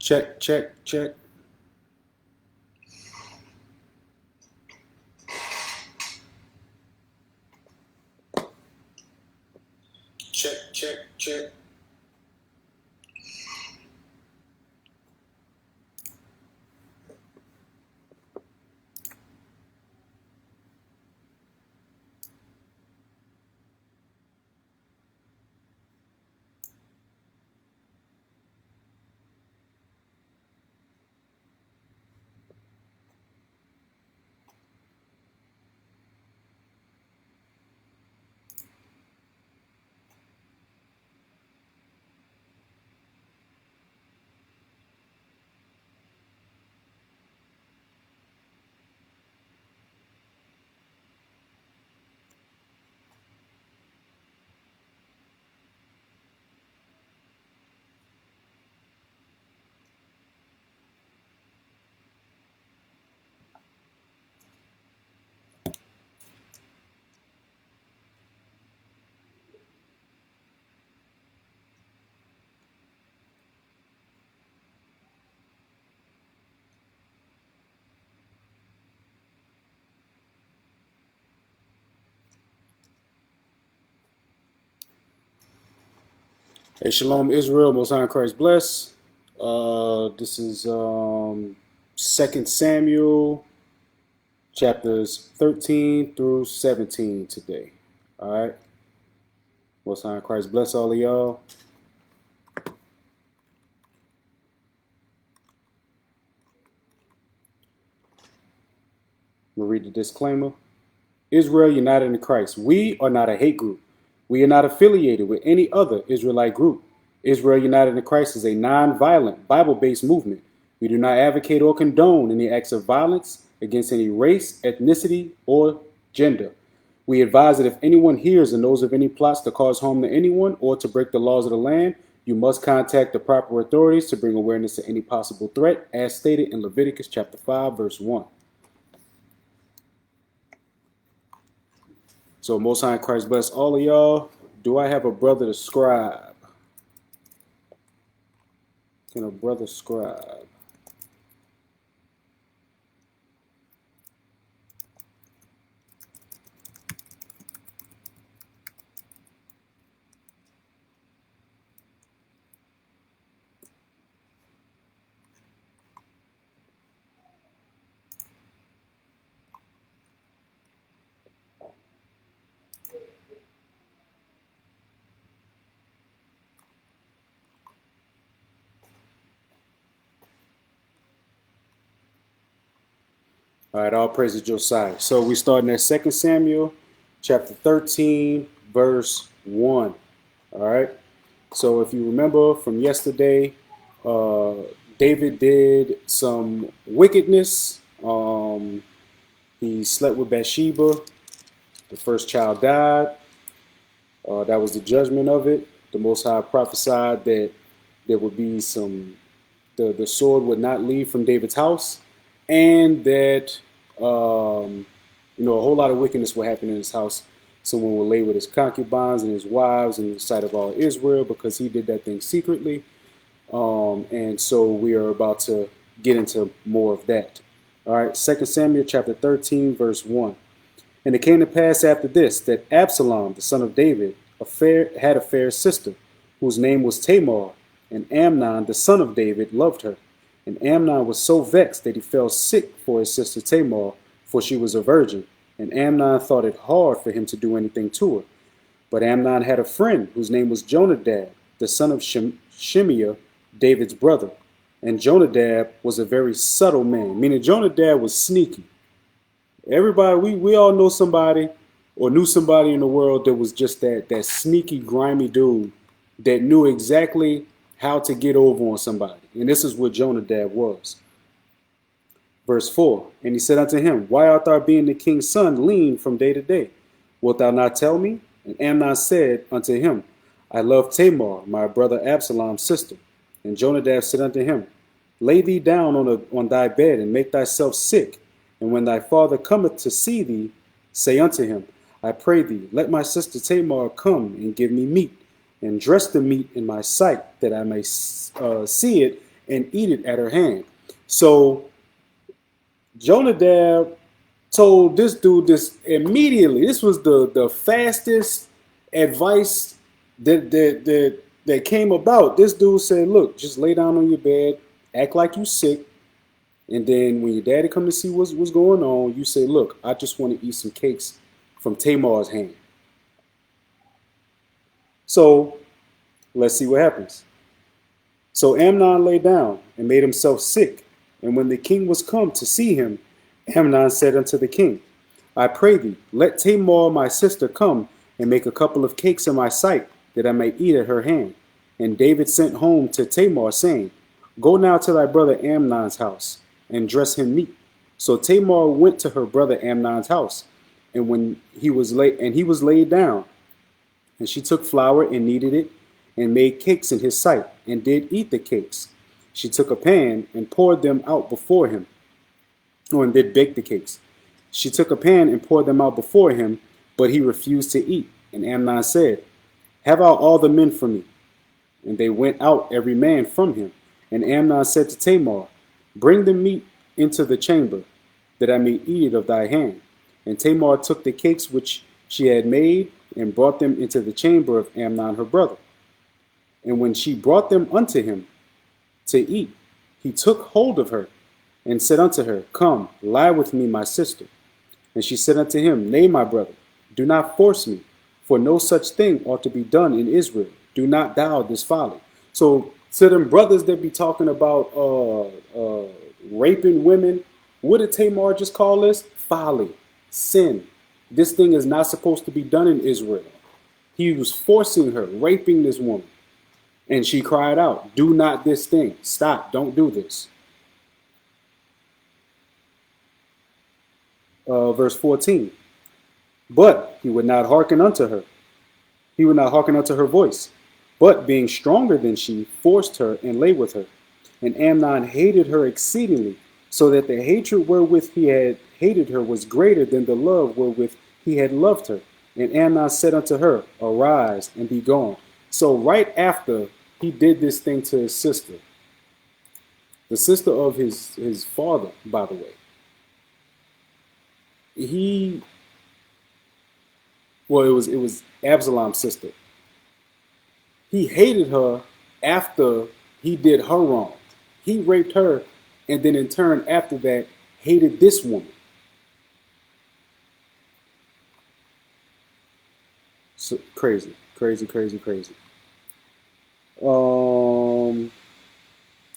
Check, check, check. Check, check, check. Hey, Shalom Israel, Most High in Christ bless. This is 2 Samuel chapters 13 through 17 today. All right. Most High in Christ bless all of y'all. I'm going to read the disclaimer. Israel united in Christ. We are not a hate group. We are not affiliated with any other Israelite group. Israel United in Christ is a non-violent, Bible-based movement. We do not advocate or condone any acts of violence against any race, ethnicity, or gender. We advise that if anyone hears or knows of any plots to cause harm to anyone or to break the laws of the land, you must contact the proper authorities to bring awareness to any possible threat, as stated in Leviticus chapter 5, verse 1. So Most High in Christ bless all of y'all. Do I have a brother to scribe? Can a brother scribe? All right, all praise to Josiah. So we starting at 2 Samuel chapter 13, verse 1. All right. So if you remember from yesterday, David did some wickedness. He slept with Bathsheba. The first child died. That was the judgment of it. The Most High prophesied that there would be the sword would not leave from David's house, and that a whole lot of wickedness will happen in his house. Someone will lay with his concubines and his wives in the sight of all Israel because he did that thing secretly. And so we are about to get into more of that. All right, 2 Samuel chapter 13, verse 1. And it came to pass after this that Absalom, the son of David, had a fair sister, whose name was Tamar, and Amnon, the son of David, loved her. And Amnon was so vexed that he fell sick for his sister Tamar, for she was a virgin. And Amnon thought it hard for him to do anything to her. But Amnon had a friend whose name was Jonadab, the son of Shimeah, David's brother. And Jonadab was a very subtle man, meaning Jonadab was sneaky. Everybody, we all know somebody or knew somebody in the world that was just that sneaky, grimy dude that knew exactly how to get over on somebody. And this is what Jonadab was. Verse 4, and he said unto him, Why art thou being the king's son lean from day to day? Wilt thou not tell me? And Amnon said unto him, I love Tamar, my brother Absalom's sister. And Jonadab said unto him, Lay thee down on thy bed, and make thyself sick. And when thy father cometh to see thee, say unto him, I pray thee, let my sister Tamar come and give me meat, and dress the meat in my sight, that I may see it, and eat it at her hand. So Jonadab told this dude this immediately. This was the fastest advice that came about. This dude said, "Look, just lay down on your bed, act like you sick, and then when your daddy come to see what's going on, you say, look, I just want to eat some cakes from Tamar's hand." So let's see what happens. So Amnon lay down and made himself sick. And when the king was come to see him, Amnon said unto the king, I pray thee, let Tamar my sister come and make a couple of cakes in my sight, that I may eat at her hand. And David sent home to Tamar, saying, Go now to thy brother Amnon's house, and dress him meat. So Tamar went to her brother Amnon's house, and when he was laid down, and she took flour and kneaded it, and made cakes in his sight, and did eat the cakes. She took a pan and poured them out before him, and did bake the cakes. She took a pan and poured them out before him, but he refused to eat. And Amnon said, Have out all the men from me. And they went out every man from him. And Amnon said to Tamar, Bring the meat into the chamber, that I may eat it of thy hand. And Tamar took the cakes which she had made, and brought them into the chamber of Amnon her brother. And when she brought them unto him to eat, he took hold of her, and said unto her, Come, lie with me, my sister. And she said unto him, Nay, my brother, do not force me, for no such thing ought to be done in Israel. Do not thou this folly. So to them brothers that be talking about raping women, what did Tamar just call this? Folly, sin. This thing is not supposed to be done in Israel. He was forcing her, raping this woman. And she cried out, Do not this thing. Stop, don't do this. Verse 14. But he would not hearken unto her. He would not hearken unto her voice. But being stronger than she, forced her and lay with her. And Amnon hated her exceedingly, so that the hatred wherewith he had hated her was greater than the love wherewith he had loved her. And Amnon said unto her, Arise and be gone. So right after he did this thing to his sister, the sister of his father, by the way, it was Absalom's sister. He hated her after he did her wrong. He raped her, and then in turn, after that, hated this woman. So crazy.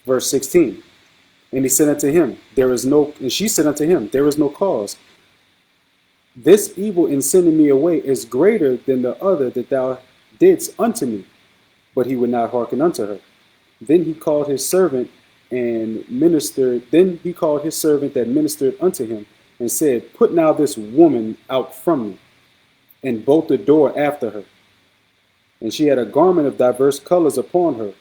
Verse 16. And he said unto him, and she said unto him, There is no cause. This evil in sending me away is greater than the other that thou didst unto me. But he would not hearken unto her. Then he called his servant that ministered unto him, and said, Put now this woman out from me, and bolt the door after her. And she had a garment of diverse colors upon her,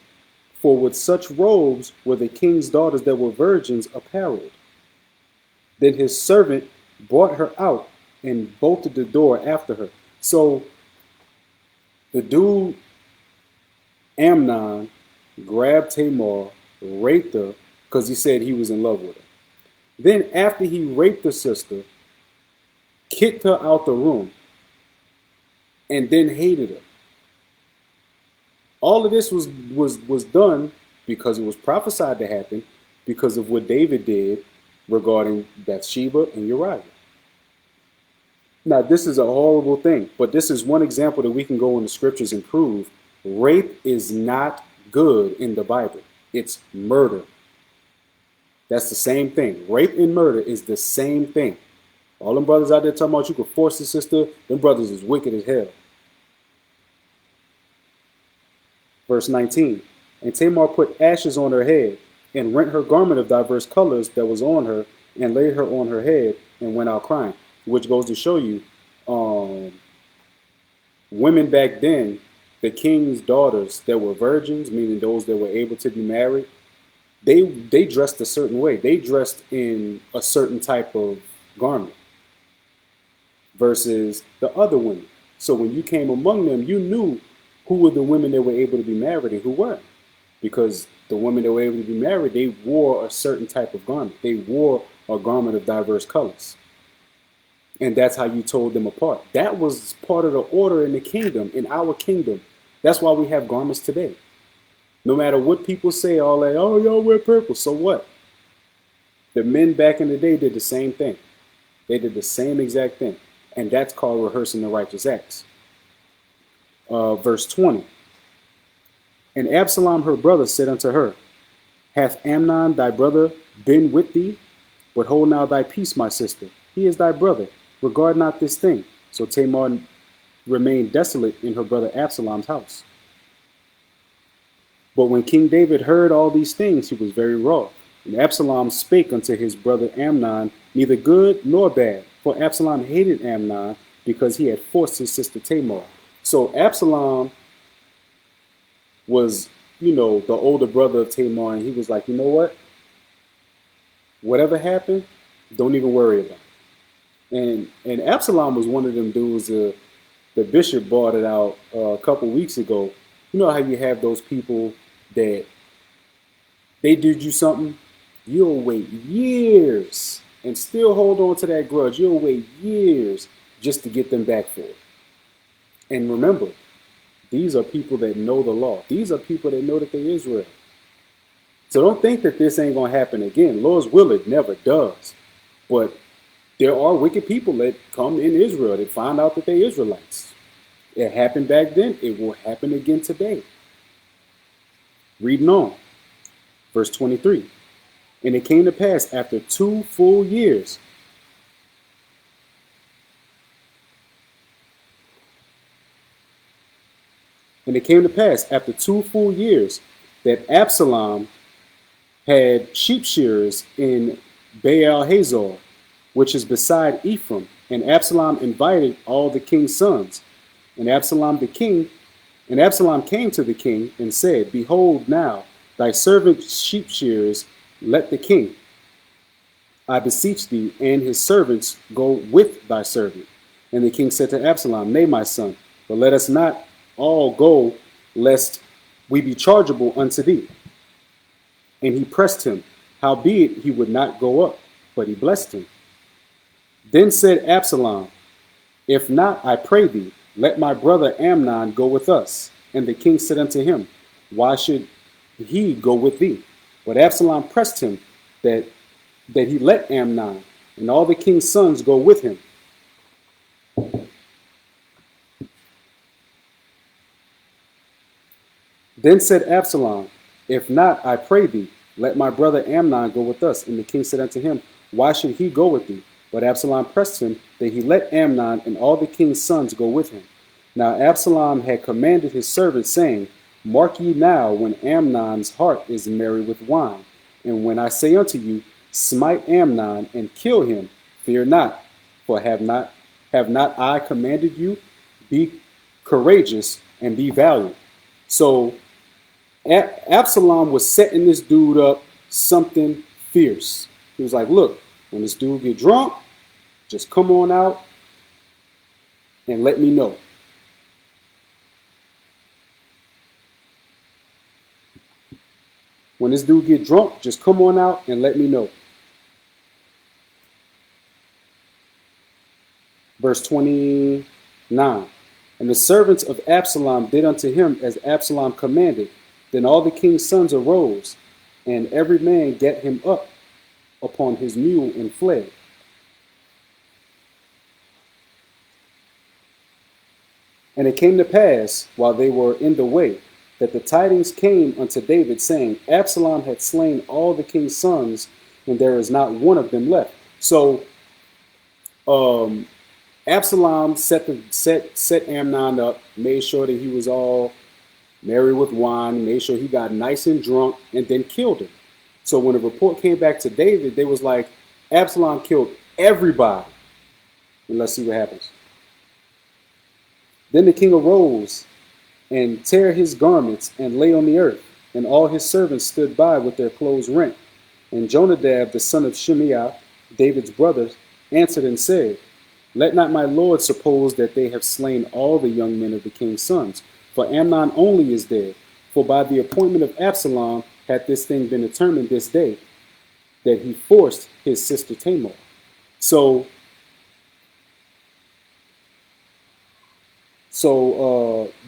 for with such robes were the king's daughters that were virgins apparelled. Then his servant brought her out, and bolted the door after her. So the dude, Amnon, grabbed Tamar, raped her, because he said he was in love with her. Then after he raped the sister, kicked her out the room, and then hated her. All of this was done because it was prophesied to happen because of what David did regarding Bathsheba and Uriah. Now, this is a horrible thing, but this is one example that we can go in the scriptures and prove rape is not good in the Bible. It's murder. That's the same thing. Rape and murder is the same thing. All them brothers out there talking about you could force the sister, them brothers is wicked as hell. Verse 19. And Tamar put ashes on her head, and rent her garment of diverse colors that was on her, and laid her on her head, and went out crying. Which goes to show you, women back then, the king's daughters that were virgins, meaning those that were able to be married, they dressed a certain way. They dressed in a certain type of garment versus the other women. So when you came among them, you knew who were the women that were able to be married and who weren't, because the women that were able to be married, they wore a certain type of garment. They wore a garment of diverse colors. And that's how you told them apart. That was part of the order in the kingdom, in our kingdom. That's why we have garments today. No matter what people say, all that, oh, y'all wear purple. So what? The men back in the day did the same thing. They did the same exact thing. And that's called rehearsing the righteous acts. Verse 20. And Absalom, her brother, said unto her, hath Amnon thy brother been with thee? But hold now thy peace, my sister. He is thy brother. Regard not this thing. So Tamar remained desolate in her brother Absalom's house. But when King David heard all these things, he was very wroth. And Absalom spake unto his brother Amnon, neither good nor bad. For Absalom hated Amnon because he had forced his sister Tamar. So Absalom was, the older brother of Tamar. And he was like, you know what? Whatever happened, don't even worry about it. And Absalom was one of them dudes, the bishop brought it out a couple weeks ago. You know how you have those people that they did you something, you'll wait years and still hold on to that grudge. You'll wait years just to get them back for it. And remember, these are people that know the law. These are people that know that they're Israel. So don't think that this ain't going to happen again. Lord's will, it never does. But there are wicked people that come in Israel that find out that they're Israelites. It happened back then. It will happen again today. Reading on. Verse 23. And it came to pass after 2 full years. And it came to pass after 2 full years that Absalom had sheep shearers in Baal Hazor, which is beside Ephraim. And Absalom invited all the king's sons. And Absalom came to the king and said, behold now, thy servant sheep shearers, let the king, I beseech thee, and his servants go with thy servant. And the king said to Absalom, nay, my son, but let us not all go, lest we be chargeable unto thee. And he pressed him, howbeit he would not go up, but he blessed him. Then said Absalom, if not, I pray thee, let my brother Amnon go with us. And the king said unto him, why should he go with thee? But Absalom pressed him that he let Amnon and all the king's sons go with him. Then said Absalom, if not, I pray thee, let my brother Amnon go with us. And the king said unto him, why should he go with thee? But Absalom pressed him that he let Amnon and all the king's sons go with him. Now Absalom had commanded his servants, saying, mark ye now when Amnon's heart is merry with wine. And when I say unto you, smite Amnon and kill him, fear not, for have not I commanded you? Be courageous and be valiant. So Absalom was setting this dude up something fierce. He was like, look, when this dude get drunk, just come on out and let me know. When this dude get drunk, just come on out and let me know. Verse 29. And the servants of Absalom did unto him as Absalom commanded. Then all the king's sons arose, and every man get him up upon his mule and fled. And it came to pass, while they were in the way, that the tidings came unto David, saying, Absalom had slain all the king's sons, and there is not one of them left. So Absalom set Amnon up, made sure that he was all merry with wine, made sure he got nice and drunk, and then killed him. So when the report came back to David, they was like, Absalom killed everybody. And let's see what happens. Then the king arose and tear his garments and lay on the earth, and all his servants stood by with their clothes rent. And Jonadab, the son of Shimeah, David's brother, answered and said, let not my lord suppose that they have slain all the young men of the king's sons, for Amnon only is dead. For by the appointment of Absalom, had this thing been determined this day, that he forced his sister Tamar. So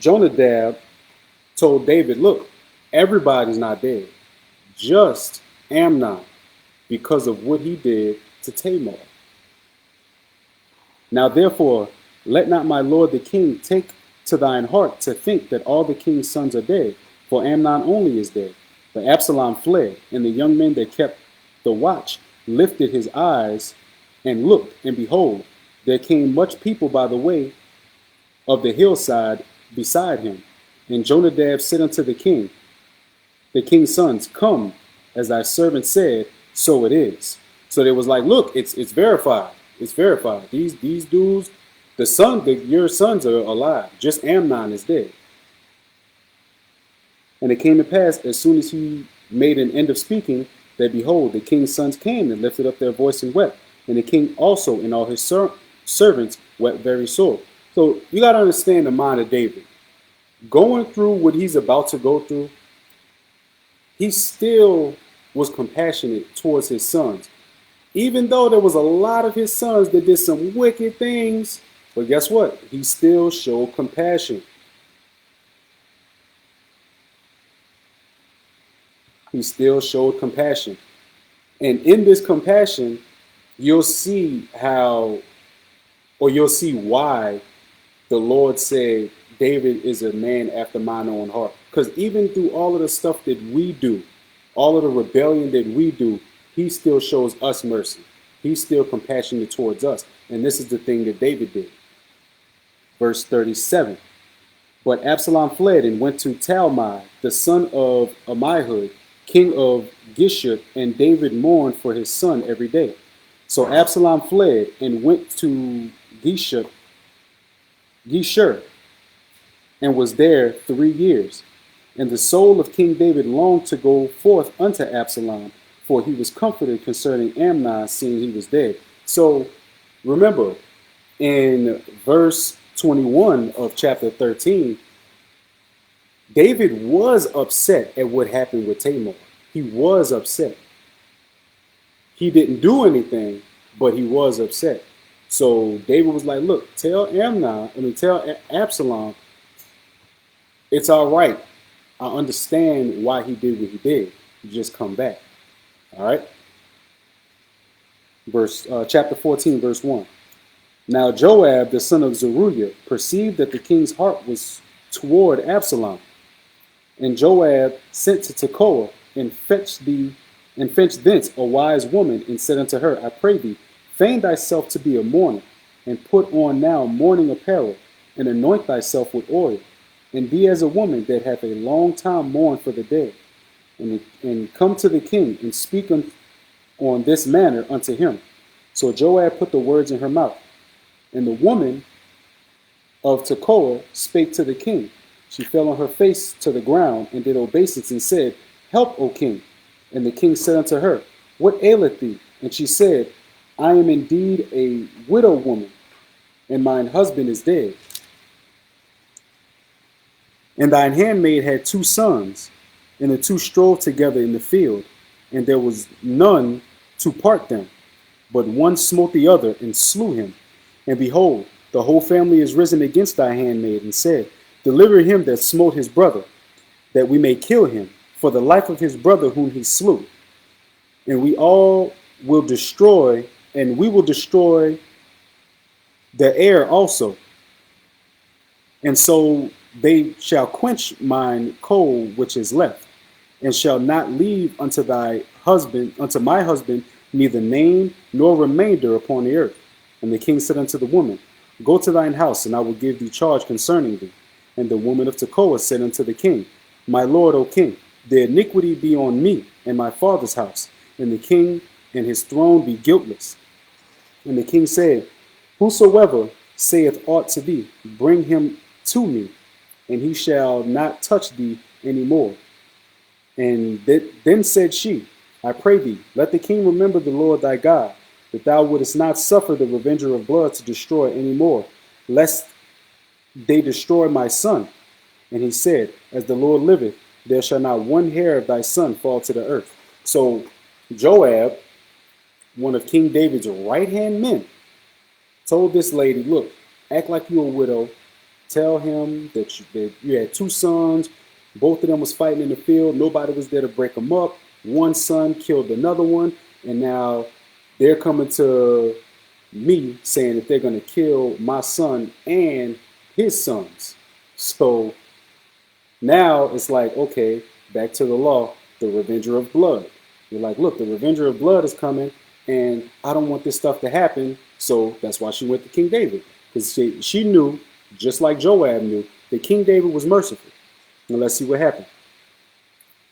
Jonadab told David, look, everybody's not dead, just Amnon, because of what he did to Tamar. Now therefore, let not my lord the king take to thine heart to think that all the king's sons are dead, for Amnon only is dead. But Absalom fled, and the young men that kept the watch lifted his eyes and looked, and behold, there came much people by the way of the hillside beside him. And Jonadab said unto the king's sons, come, as thy servant said, so it is. So they was like, look, it's verified. It's verified. These dudes, your sons are alive. Just Amnon is dead. And it came to pass, as soon as he made an end of speaking, that behold, the king's sons came and lifted up their voice and wept. And the king also and all his servants wept very sore. So you got to understand the mind of David. Going through what he's about to go through, he still was compassionate towards his sons. Even though there was a lot of his sons that did some wicked things, but guess what? He still showed compassion. He still showed compassion. And in this compassion, you'll see why the Lord said David is a man after mine own heart. Because even through all of the stuff that we do, all of the rebellion that we do, he still shows us mercy. He's still compassionate towards us. And this is the thing that David did. Verse 37. But Absalom fled and went to Talmai, the son of Ammihud, king of Geshur, and David mourned for his son every day. So Absalom fled and went to Geshur, and was there 3 years. And the soul of King David longed to go forth unto Absalom, for he was comforted concerning Amnon, seeing he was dead. So remember, in verse 21 of chapter 13, David was upset at what happened with Tamar. He was upset. He didn't do anything, but he was upset. So David was like, look, tell Absalom, it's all right. I understand why he did what he did. You just come back. All right. Chapter 14, verse 1. Now Joab, the son of Zeruiah, perceived that the king's heart was toward Absalom. And Joab sent to Tekoa and fetched thence a wise woman, and said unto her, I pray thee, feign thyself to be a mourner, and put on now mourning apparel, and anoint thyself with oil, and be as a woman that hath a long time mourned for the dead, and come to the king, and speak on this manner unto him. So Joab put the words in her mouth. And the woman of Tekoa spake to the king. She fell on her face to the ground, and did obeisance, and said, Help, O king. And the king said unto her, What aileth thee? And she said, I am indeed a widow woman, and mine husband is dead. And thine handmaid had 2 sons, and the 2 strove together in the field, and there was none to part them. But one smote the other, and slew him. And behold, the whole family is risen against thy handmaid, and said, Deliver him that smote his brother, that we may kill him, for the life of his brother whom he slew. And we will destroy the heir also. And so they shall quench mine coal which is left, and shall not leave unto my husband, neither name nor remainder upon the earth. And the king said unto the woman, Go to thine house, and I will give thee charge concerning thee. And the woman of Tekoa said unto the king, My lord, O king, the iniquity be on me and my father's house, and the king and his throne be guiltless. And the king said, Whosoever saith aught to thee, bring him to me, and he shall not touch thee any more. And then said she, I pray thee, let the king remember the Lord thy God, that thou wouldest not suffer the revenger of blood to destroy any more, lest they destroy my son. And he said, As the Lord liveth, there shall not one hair of thy son fall to the earth. So Joab, one of King David's right-hand men, told this lady, look, act like you're a widow. Tell him that you had two sons. Both of them was fighting in the field. Nobody was there to break them up. One son killed another one. And now they're coming to me saying that they're going to kill my son and his sons. So now it's like, okay, back to the law, the revenger of blood. You're like, look, the revenger of blood is coming, and I don't want this stuff to happen. So that's why she went to King David, because she knew, just like Joab knew, that King David was merciful. Now let's see what happened.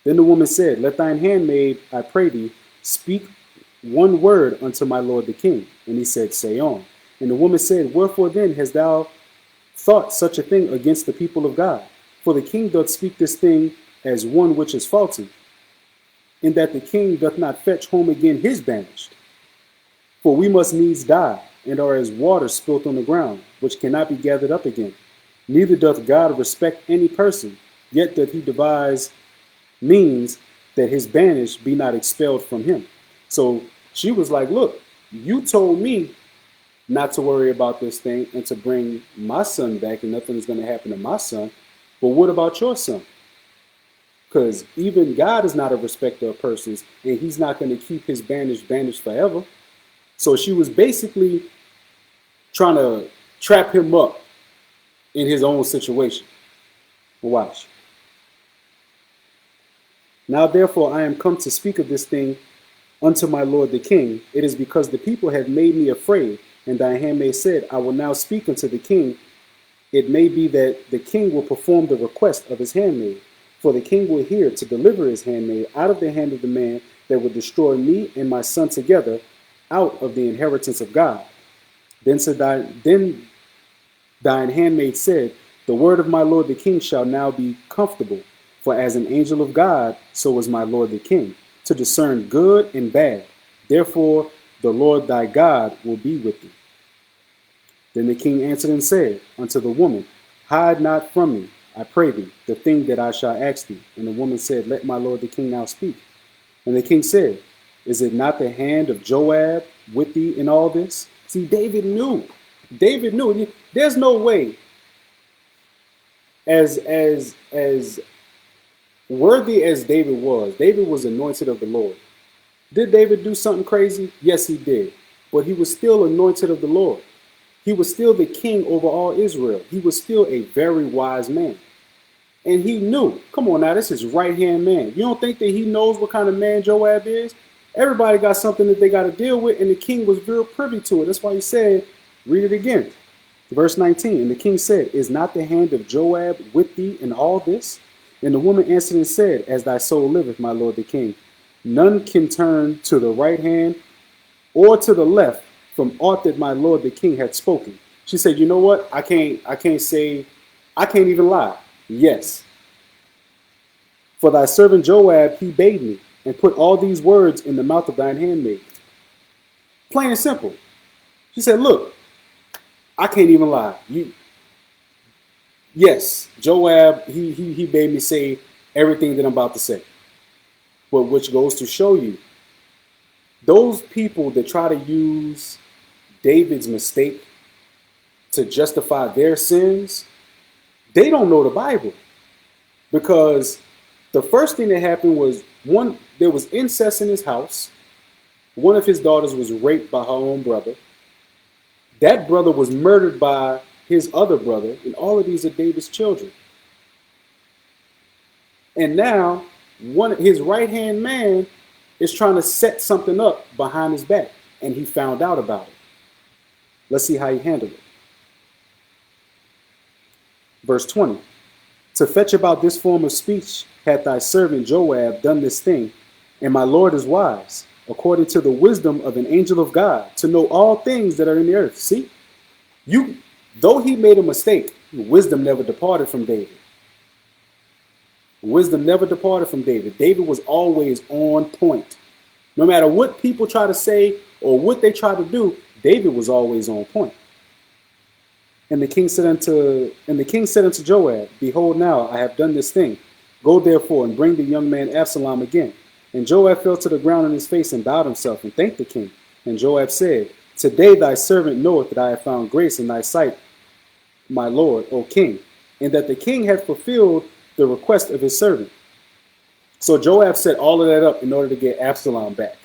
Then the woman said, let thine handmaid, I pray thee, speak one word unto my lord the king. And he said, say on. And the woman said, wherefore then hast thou thought such a thing against the people of God? For the king doth speak this thing as one which is faulty, in that the king doth not fetch home again his banished. For we must needs die, and are as water spilt on the ground, which cannot be gathered up again. Neither doth God respect any person, yet doth he devise means that his banished be not expelled from him. So she was like, look, you told me not to worry about this thing and to bring my son back, and nothing is going to happen to my son. But what about your son? Because even God is not a respecter of persons, and he's not going to keep his banished forever. So she was basically trying to trap him up in his own situation. Watch. Now therefore I am come to speak of this thing unto my lord the king. It is because the people have made me afraid. And thy handmaid said, I will now speak unto the king. It may be that the king will perform the request of his handmaid. For the king will hear to deliver his handmaid out of the hand of the man that would destroy me and my son together out of the inheritance of God. Then thine handmaid said, the word of my lord the king shall now be comfortable. For as an angel of God, so is my lord the king, to discern good and bad. Therefore, the Lord thy God will be with thee. Then the king answered and said unto the woman, hide not from me, I pray thee, the thing that I shall ask thee. And the woman said, let my lord the king now speak. And the king said, is it not the hand of Joab with thee in all this? See, David knew. David knew. There's no way, as worthy as David was anointed of the Lord. Did David do something crazy? Yes, he did. But he was still anointed of the Lord. He was still the king over all Israel. He was still a very wise man. And he knew, come on now, this is right-hand man. You don't think that he knows what kind of man Joab is? Everybody got something that they got to deal with, and the king was real privy to it. That's why he said, read it again. Verse 19, and the king said, is not the hand of Joab with thee in all this? And the woman answered and said, as thy soul liveth, my lord the king, none can turn to the right hand or to the left from aught that my lord the king had spoken. She said, you know what? I can't even lie. Yes. For thy servant Joab, he bade me, and put all these words in the mouth of thine handmaid. Plain and simple. She said, look, I can't even lie. Yes, Joab, he bade me say everything that I'm about to say. But which goes to show you, those people that try to use David's mistake to justify their sins, they don't know the Bible. Because the first thing that happened was, there was incest in his house. One of his daughters was raped by her own brother. That brother was murdered by his other brother, and all of these are David's children. And now, his right-hand man is trying to set something up behind his back, and he found out about it. Let's see how he handled it. Verse 20. To fetch about this form of speech hath thy servant Joab done this thing, and my Lord is wise, according to the wisdom of an angel of God, to know all things that are in the earth. See, though he made a mistake, wisdom never departed from David. Wisdom never departed from David. David was always on point. No matter what people try to say or what they try to do, David was always on point. And the king said unto Joab, behold, now I have done this thing. Go therefore and bring the young man Absalom again. And Joab fell to the ground on his face and bowed himself and thanked the king. And Joab said, Today thy servant knoweth that I have found grace in thy sight, my lord, O king, and that the king hath fulfilled the request of his servant. So Joab set all of that up in order to get Absalom back.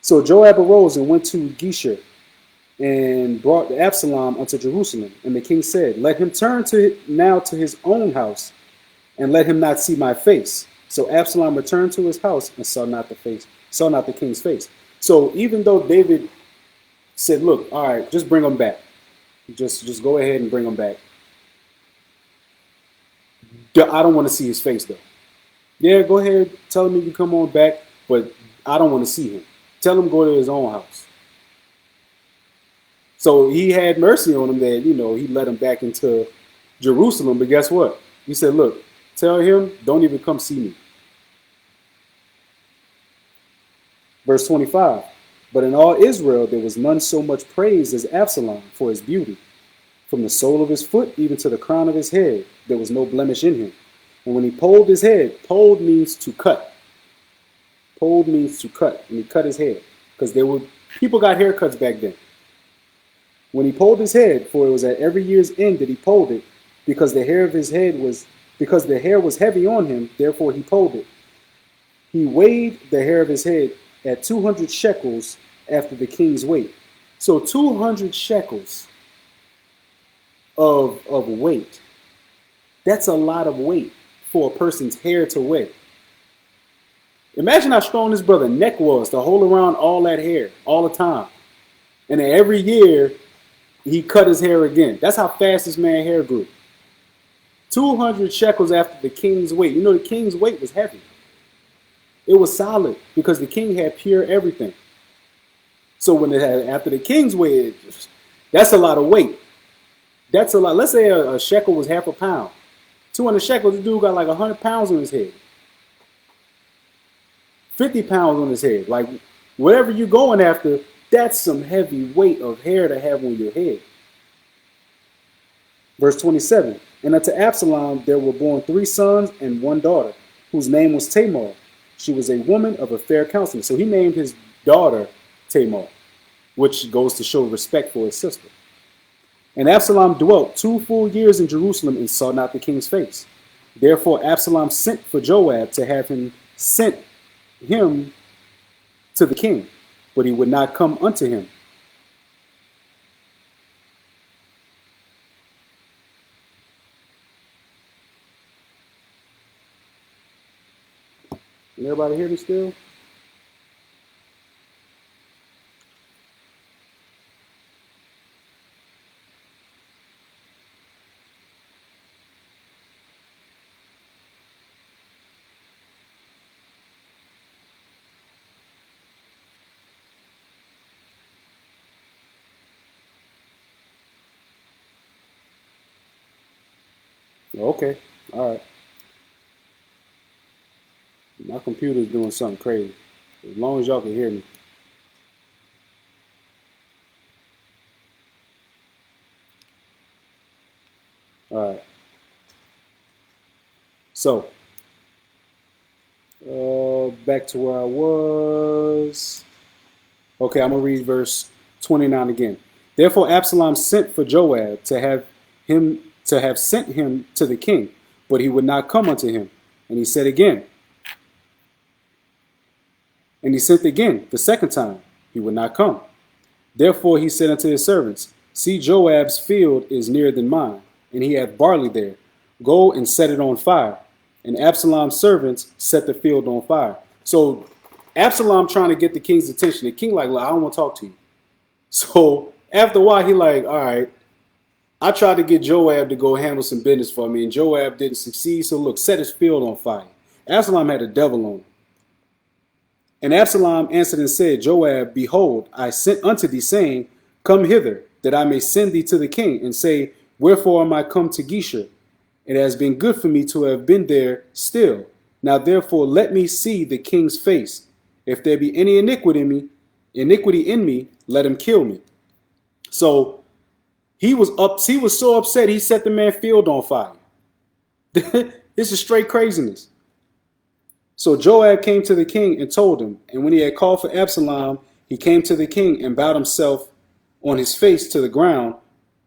So Joab arose and went to Geshur and brought Absalom unto Jerusalem. And the king said, Let him turn now to his own house, and let him not see my face. So Absalom returned to his house and saw not the king's face. So even though David said, Look, all right, just bring him back. Just go ahead and bring him back. I don't want to see his face, though. Yeah, go ahead. Tell him he can come on back, but I don't want to see him. Tell him go to his own house. So he had mercy on him that, he let him back into Jerusalem. But guess what? He said, look, tell him, don't even come see me. Verse 25. But in all Israel there was none so much praised as Absalom for his beauty. From the sole of his foot even to the crown of his head, there was no blemish in him. And when he polled his head, polled means to cut. Polled means to cut, and he cut his head. Because people got haircuts back then. When he polled his head, for it was at every year's end that he polled it, because the hair was heavy on him, therefore he polled it. He weighed the hair of his head at 200 shekels after the king's weight. So 200 shekels of weight. That's a lot of weight for a person's hair to weigh. Imagine how strong this brother's neck was to hold around all that hair all the time. And then every year, he cut his hair again. That's how fast this man's hair grew. 200 shekels after the king's weight. The king's weight was heavy. It was solid because the king had pure everything. So when after the king's weight, that's a lot of weight. That's a lot. Let's say a shekel was half a pound. 200 shekels, the dude got like 100 pounds on his head. 50 pounds on his head. Like, whatever you're going after, that's some heavy weight of hair to have on your head. Verse 27. And unto Absalom there were born 3 sons and 1 daughter, whose name was Tamar. She was a woman of a fair countenance. So he named his daughter Tamar, which goes to show respect for his sister. And Absalom dwelt 2 full years in Jerusalem and saw not the king's face. Therefore Absalom sent for Joab to have him sent him to the king, but he would not come unto him. Can everybody hear me still? Okay, all right. My computer's doing something crazy. As long as y'all can hear me. All right. So, back to where I was. Okay, I'm going to read verse 29 again. Therefore Absalom sent for Joab to have sent him to the king, but he would not come unto him. And he said again. And he sent again the second time. He would not come. Therefore he said unto his servants, See, Joab's field is nearer than mine, and he hath barley there. Go and set it on fire. And Absalom's servants set the field on fire. So Absalom trying to get the king's attention. The king like, I don't want to talk to you. So after a while, he like, all right, I tried to get Joab to go handle some business for me, and Joab didn't succeed. So look, set his field on fire. Absalom had a devil on him. And Absalom answered and said, Joab, behold, I sent unto thee, saying, Come hither, that I may send thee to the king, and say, Wherefore am I come to Geshur? It has been good for me to have been there still. Now therefore let me see the king's face. If there be any iniquity in me, let him kill me. So he was so upset, he set the man's field on fire. This is straight craziness. So Joab came to the king and told him, and when he had called for Absalom, he came to the king and bowed himself on his face to the ground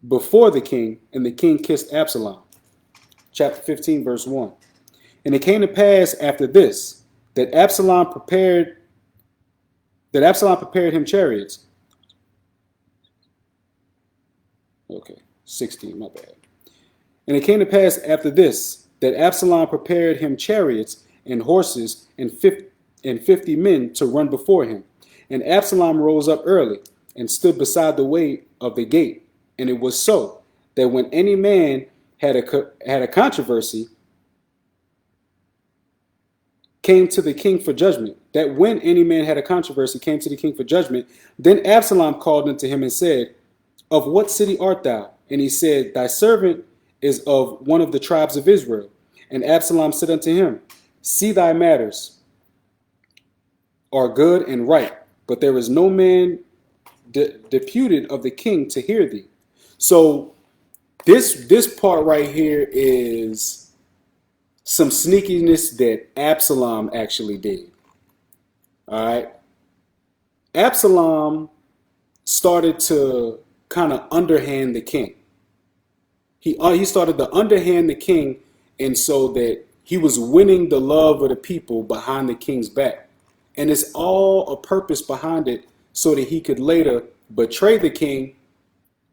before the king, and the king kissed Absalom. Chapter 15, verse 1. And it came to pass after this that Absalom prepared him chariots. Okay, 16, my bad. And it came to pass after this that Absalom prepared him chariots and horses and 50 men to run before him. And Absalom rose up early and stood beside the way of the gate. And it was so that when any man had a controversy, came to the king for judgment. That when any man had a controversy, came to the king for judgment. Then Absalom called unto him and said, Of what city art thou? And he said, Thy servant is of one of the tribes of Israel. And Absalom said unto him, See, thy matters are good and right, but there is no man deputed of the king to hear thee. So this part right here is some sneakiness that Absalom actually did. All right. Absalom started to kind of underhand the king. He started to underhand the king, and so that he was winning the love of the people behind the king's back. And it's all a purpose behind it so that he could later betray the king,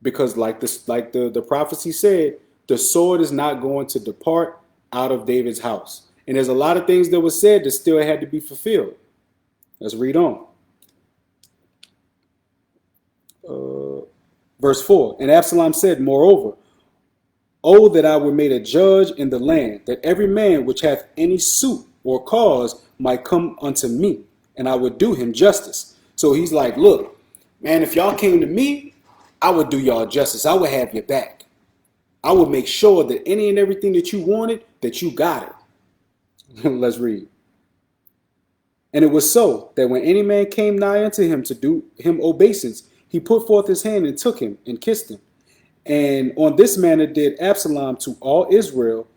because like the prophecy said, the sword is not going to depart out of David's house. And there's a lot of things that were said that still had to be fulfilled. Let's read on. Verse 4, and Absalom said, Moreover, oh, that I were made a judge in the land, that every man which hath any suit or cause might come unto me, and I would do him justice. So he's like, look, man, if y'all came to me, I would do y'all justice. I would have your back. I would make sure that any and everything that you wanted, that you got it. Let's read. And it was so that when any man came nigh unto him to do him obeisance, he put forth his hand and took him and kissed him. And on this manner did Absalom to all Israel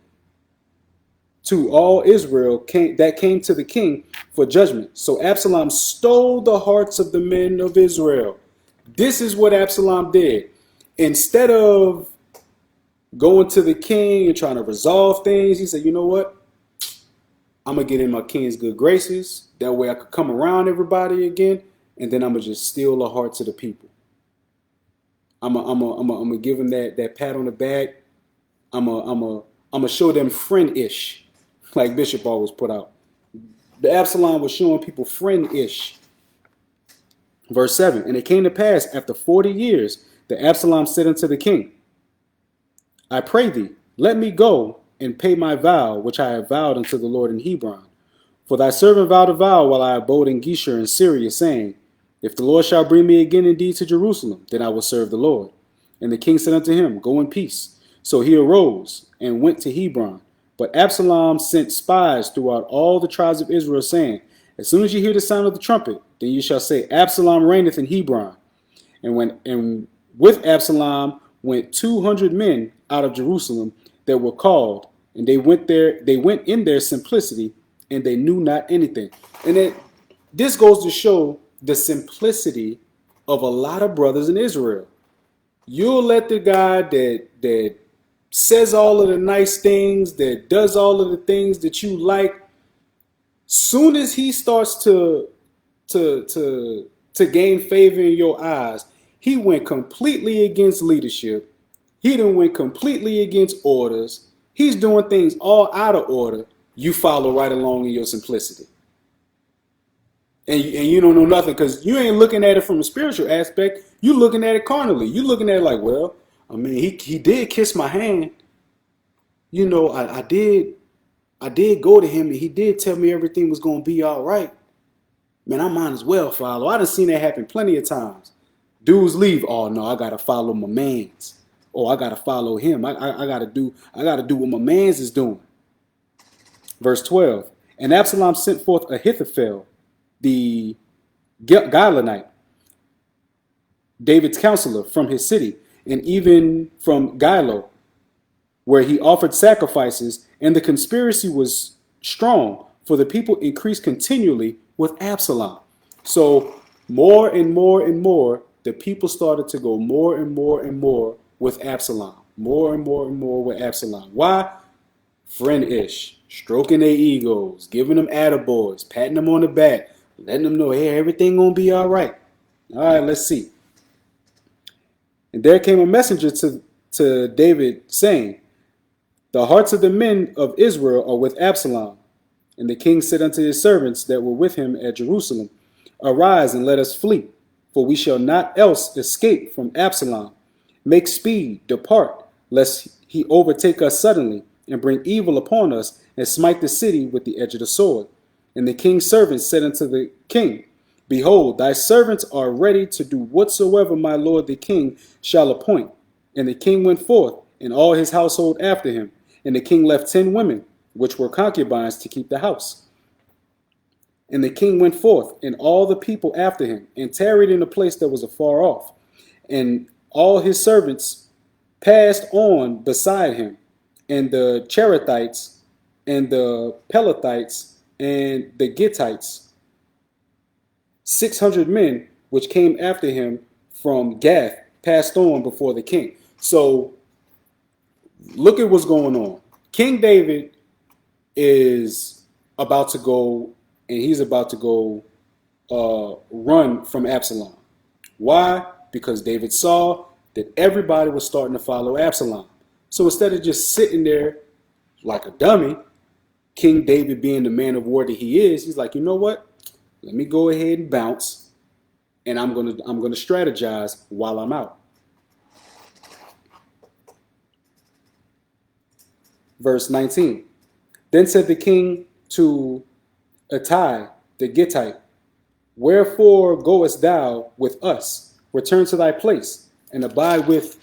that came to the king for judgment. So Absalom stole the hearts of the men of Israel. This is what Absalom did. Instead of going to the king and trying to resolve things, he said, you know what? I'm going to get in my king's good graces. That way I could come around everybody again. And then I'm going to just steal the hearts of the people. I'm gonna give them that pat on the back. I'm gonna show them friend-ish, like Bishop always put out. The Absalom was showing people friend-ish. Verse 7, and it came to pass after 40 years that Absalom said unto the king, I pray thee, let me go and pay my vow, which I have vowed unto the Lord in Hebron. For thy servant vowed a vow while I abode in Geshur in Syria, saying, If the Lord shall bring me again indeed to Jerusalem, then I will serve the Lord. And the king said unto him, Go in peace. So he arose and went to Hebron. But Absalom sent spies throughout all the tribes of Israel, saying, As soon as you hear the sound of the trumpet, then you shall say, Absalom reigneth in Hebron. And with Absalom went 200 men out of Jerusalem that were called, and they went in their simplicity, and they knew not anything. And this goes to show the simplicity of a lot of brothers in Israel. You'll let the guy that says all of the nice things, that does all of the things that you like, soon as he starts to gain favor in your eyes, he went completely against leadership. He done went completely against orders. He's doing things all out of order. You follow right along in your simplicity. And you don't know nothing because you ain't looking at it from a spiritual aspect. You looking at it carnally. You looking at it like, well, I mean, he did kiss my hand. You know, I did go to him and he did tell me everything was going to be all right. Man, I might as well follow. I done seen that happen plenty of times. Dudes leave. Oh no, I gotta follow my mans. Oh, I gotta follow him. I gotta do what my mans is doing. Verse 12. And Absalom sent forth Ahithophel, the Gilonite, David's counselor, from his city, and even from Gilo, where he offered sacrifices And the conspiracy was strong, for the people increased continually with Absalom. So more and more and more, the people started to go more and more and more with Absalom. More and more and more with Absalom. Why? Friend-ish, stroking their egos, giving them attaboys, patting them on the back, letting them know, hey, everything gonna be all right. All right, let's see. And there came a messenger to David saying, the hearts of the men of Israel are with Absalom. And the king said unto his servants that were with him at Jerusalem, arise and let us flee, for we shall not else escape from Absalom. Make speed, depart, lest he overtake us suddenly, and bring evil upon us, and smite the city with the edge of the sword. And the king's servants said unto the king, behold, thy servants are ready to do whatsoever my lord the king shall appoint. And the king went forth, and all his household after him. And the king left 10 women, which were concubines, to keep the house. And the king went forth, and all the people after him, and tarried in a place that was afar off. And all his servants passed on beside him, and the Cherethites, and the Pelethites, and the Gittites, 600 men, which came after him from Gath, passed on before the king. So look at what's going on. King David is about to go, and he's about to go run from Absalom. Why? Because David saw that everybody was starting to follow Absalom. So instead of just sitting there like a dummy, King David, being the man of war that he is, he's like, you know what? Let me go ahead and bounce, and I'm gonna strategize while I'm out. Verse 19. Then said the king to Itai the Gittite, wherefore goest thou with us? Return to thy place, and abide with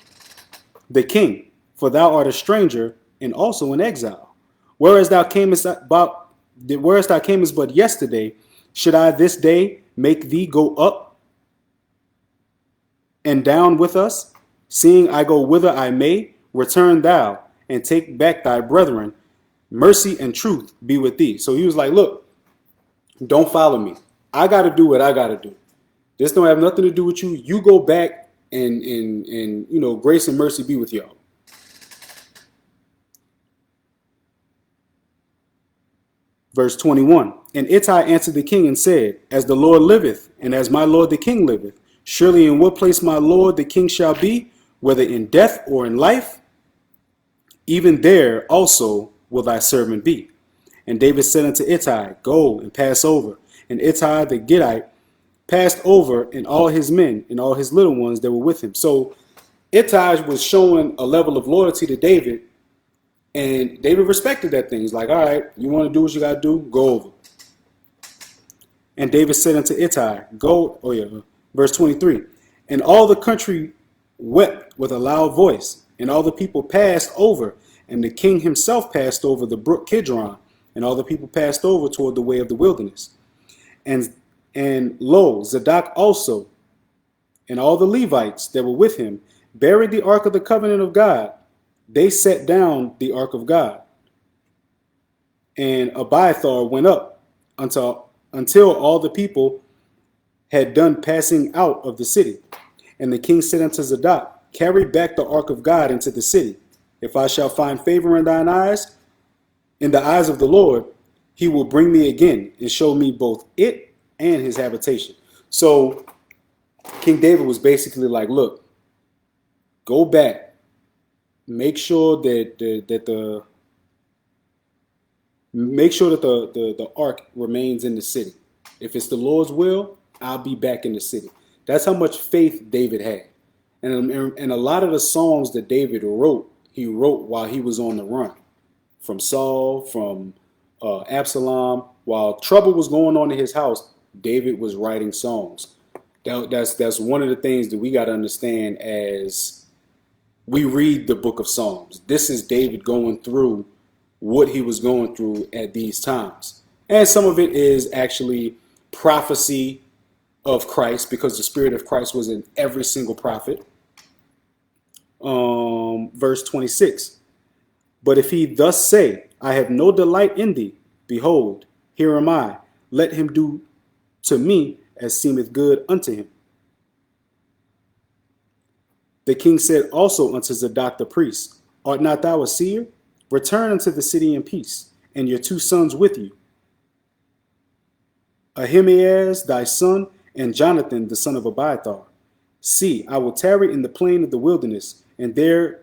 the king, for thou art a stranger and also in exile. Whereas thou camest but yesterday, should I this day make thee go up and down with us? Seeing I go whither I may, return thou and take back thy brethren. Mercy and truth be with thee. So he was like, look, don't follow me. I got to do what I got to do. This don't have nothing to do with you. You go back, and grace and mercy be with y'all. Verse 21. And Ittai answered the king and said, as the Lord liveth, and as my lord the king liveth, surely in what place my lord the king shall be, whether in death or in life, even there also will thy servant be. And David said unto Ittai, go and pass over. And Ittai the Gittite passed over, and all his men and all his little ones that were with him. So Ittai was showing a level of loyalty to David, and David respected that thing. He's like, all right, you want to do what you got to do? Go over. And David said unto Ittai, go, verse 23. And all the country wept with a loud voice, and all the people passed over, and the king himself passed over the brook Kidron, and all the people passed over toward the way of the wilderness. And lo, Zadok also, and all the Levites that were with him, buried the ark of the covenant of God. They set down the ark of God. And Abiathar went up until all the people had done passing out of the city. And the king said unto Zadok, carry back the ark of God into the city. If I shall find favor in thine eyes, in the eyes of the Lord, he will bring me again and show me both it and his habitation. So King David was basically like, look, go back, make sure that the ark remains in the city. If it's the Lord's will, I'll be back in the city. That's how much faith David had. And a lot of the songs that David wrote, he wrote while he was on the run from Saul, from Absalom. While trouble was going on in his house, David was writing songs. That's one of the things that we got to understand as we read the book of Psalms. This is David going through what he was going through at these times. And some of it is actually prophecy of Christ, because the Spirit of Christ was in every single prophet. Verse 26. But if he thus say, I have no delight in thee. Behold, here am I. Let him do to me as seemeth good unto him. The king said also unto Zadok the priest, Art not thou a seer? Return unto the city in peace, and your 2 sons with you, Ahimaaz thy son, and Jonathan the son of Abiathar. See, I will tarry in the plain of the wilderness, and there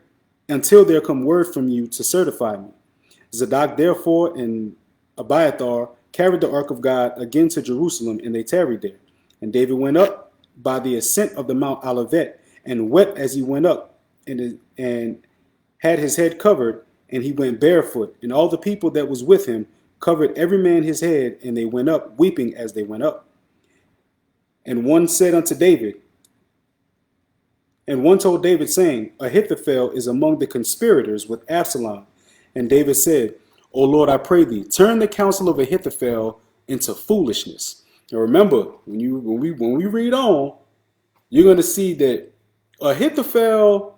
until there come word from you to certify me. Zadok therefore and Abiathar carried the ark of God again to Jerusalem, and they tarried there. And David went up by the ascent of the Mount Olivet, and wept as he went up, and had his head covered, and he went barefoot. And all the people that was with him covered every man his head, and they went up, weeping as they went up. And one said unto David, and one told David, saying, Ahithophel is among the conspirators with Absalom. And David said, O Lord, I pray thee, turn the counsel of Ahithophel into foolishness. Now remember, when we read on, you're going to see that Ahithophel,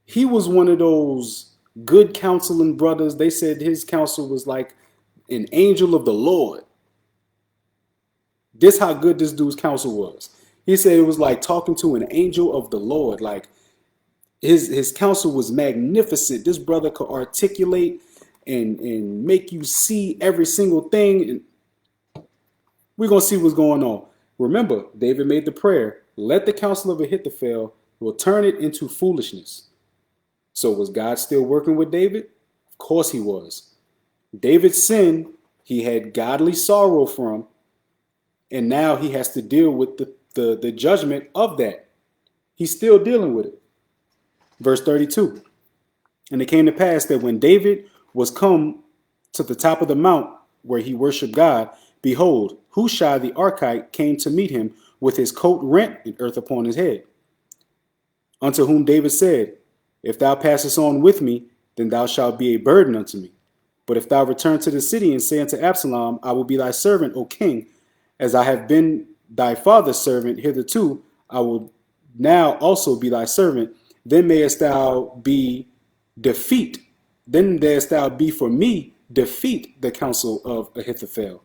he was one of those good counseling brothers. They said his counsel was like an angel of the Lord. This how good this dude's counsel was. He said it was like talking to an angel of the Lord. Like his counsel was magnificent. This brother could articulate and make you see every single thing. And we're going to see what's going on. Remember, David made the prayer, let the counsel of Ahithophel will turn it into foolishness. So was God still working with David? Of course he was. David's sin, he had godly sorrow from, and now he has to deal with the judgment of that. He's still dealing with it. Verse 32. And it came to pass that when David was come to the top of the mount where he worshiped God, behold, Hushai the Archite came to meet him with his coat rent and earth upon his head. Unto whom David said, If thou passest on with me, then thou shalt be a burden unto me. But if thou return to the city and say unto Absalom, I will be thy servant, O king, as I have been thy father's servant hitherto, I will now also be thy servant. Then mayest thou be defeat. Then mayest thou be for me defeat the counsel of Ahithophel.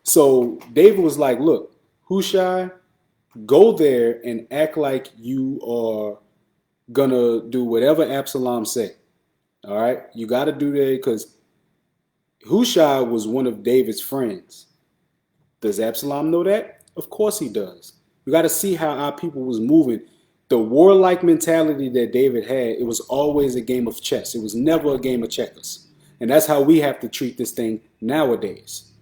So David was like, look, Hushai, go there and act like you are gonna do whatever Absalom said. All right, you got to do that because Hushai was one of David's friends. Does Absalom know that? Of course he does. You got to see how our people was moving. The warlike mentality that David had, it was always a game of chess. It was never a game of checkers. And that's how we have to treat this thing nowadays.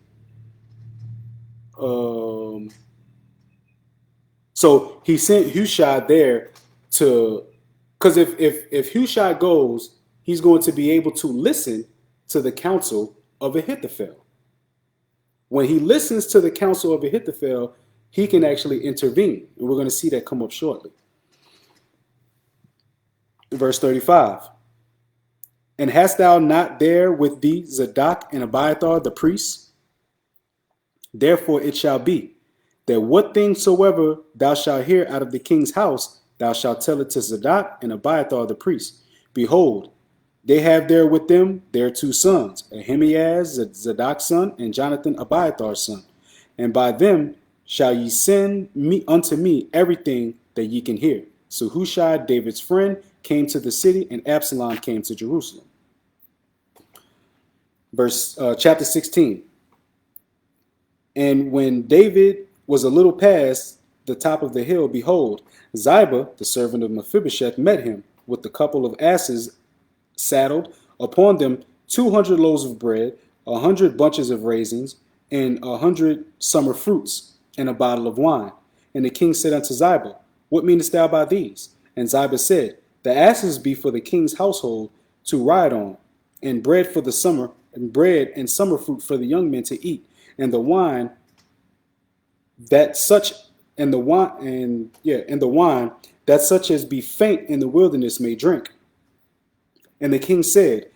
So he sent Hushai there to, because if Hushai goes, he's going to be able to listen to the counsel of Ahithophel. When he listens to the counsel of Ahithophel, he can actually intervene. And we're going to see that come up shortly. Verse 35. And hast thou not there with thee Zadok and Abiathar the priests? Therefore it shall be, that what things soever thou shalt hear out of the king's house, thou shalt tell it to Zadok and Abiathar the priests. Behold, they have there with them their 2 sons, Ahimaaz, Zadok's son, and Jonathan, Abiathar's son. And by them shall ye send me unto me everything that ye can hear. So Hushai, David's friend, came to the city, and Absalom came to Jerusalem. Chapter 16. And when David was a little past the top of the hill, behold, Ziba, the servant of Mephibosheth, met him with a couple of asses saddled, upon them 200 loaves of bread, 100 bunches of raisins, and 100 summer fruits, and a bottle of wine. And the king said unto Ziba, What meanest thou by these? And Ziba said, The asses be for the king's household to ride on, and bread for the summer, and bread and summer fruit for the young men to eat, and the wine that such and the wine that such as be faint in the wilderness may drink. And the king said,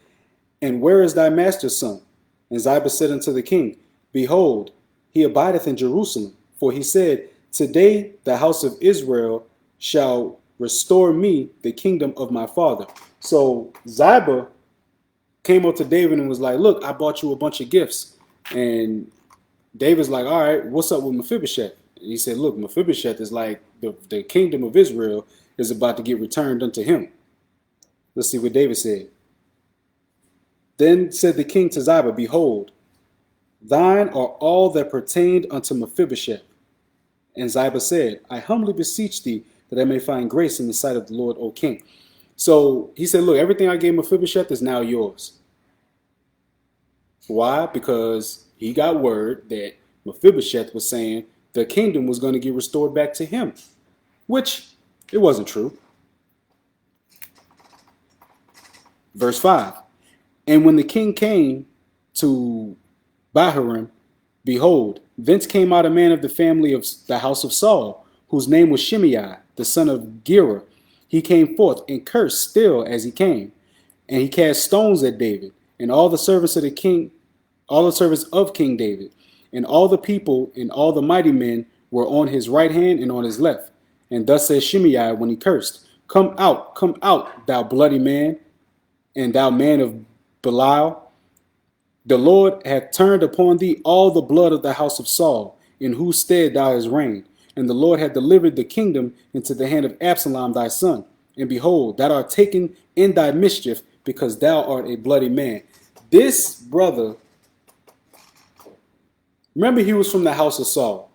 And where is thy master's son? And Ziba said unto the king, Behold, he abideth in Jerusalem. For he said, Today the house of Israel shall restore me the kingdom of my father. So Ziba came up to David and was like, look, I bought you a bunch of gifts. And David's like, all right, what's up with Mephibosheth? And he said, look, Mephibosheth is like the kingdom of Israel is about to get returned unto him. Let's see what David said. Then said the king to Ziba, behold, thine are all that pertained unto Mephibosheth. And Ziba said, I humbly beseech thee that I may find grace in the sight of the Lord, O king. So he said, look, everything I gave Mephibosheth is now yours. Why? Because he got word that Mephibosheth was saying the kingdom was going to get restored back to him, which it wasn't true. Verse 5. And when the king came to Bahurim, behold, thence came out a man of the family of the house of Saul, whose name was Shimei, the son of Gera. He came forth and cursed still as he came. And he cast stones at David and all the servants of the king, all the servants of King David. And all the people and all the mighty men were on his right hand and on his left. And thus said Shimei when he cursed, come out, thou bloody man, and thou man of Belial. The Lord hath turned upon thee all the blood of the house of Saul, in whose stead thou hast reigned. And the Lord hath delivered the kingdom into the hand of Absalom thy son. And behold, thou art taken in thy mischief, because thou art a bloody man. This brother, remember, he was from the house of Saul.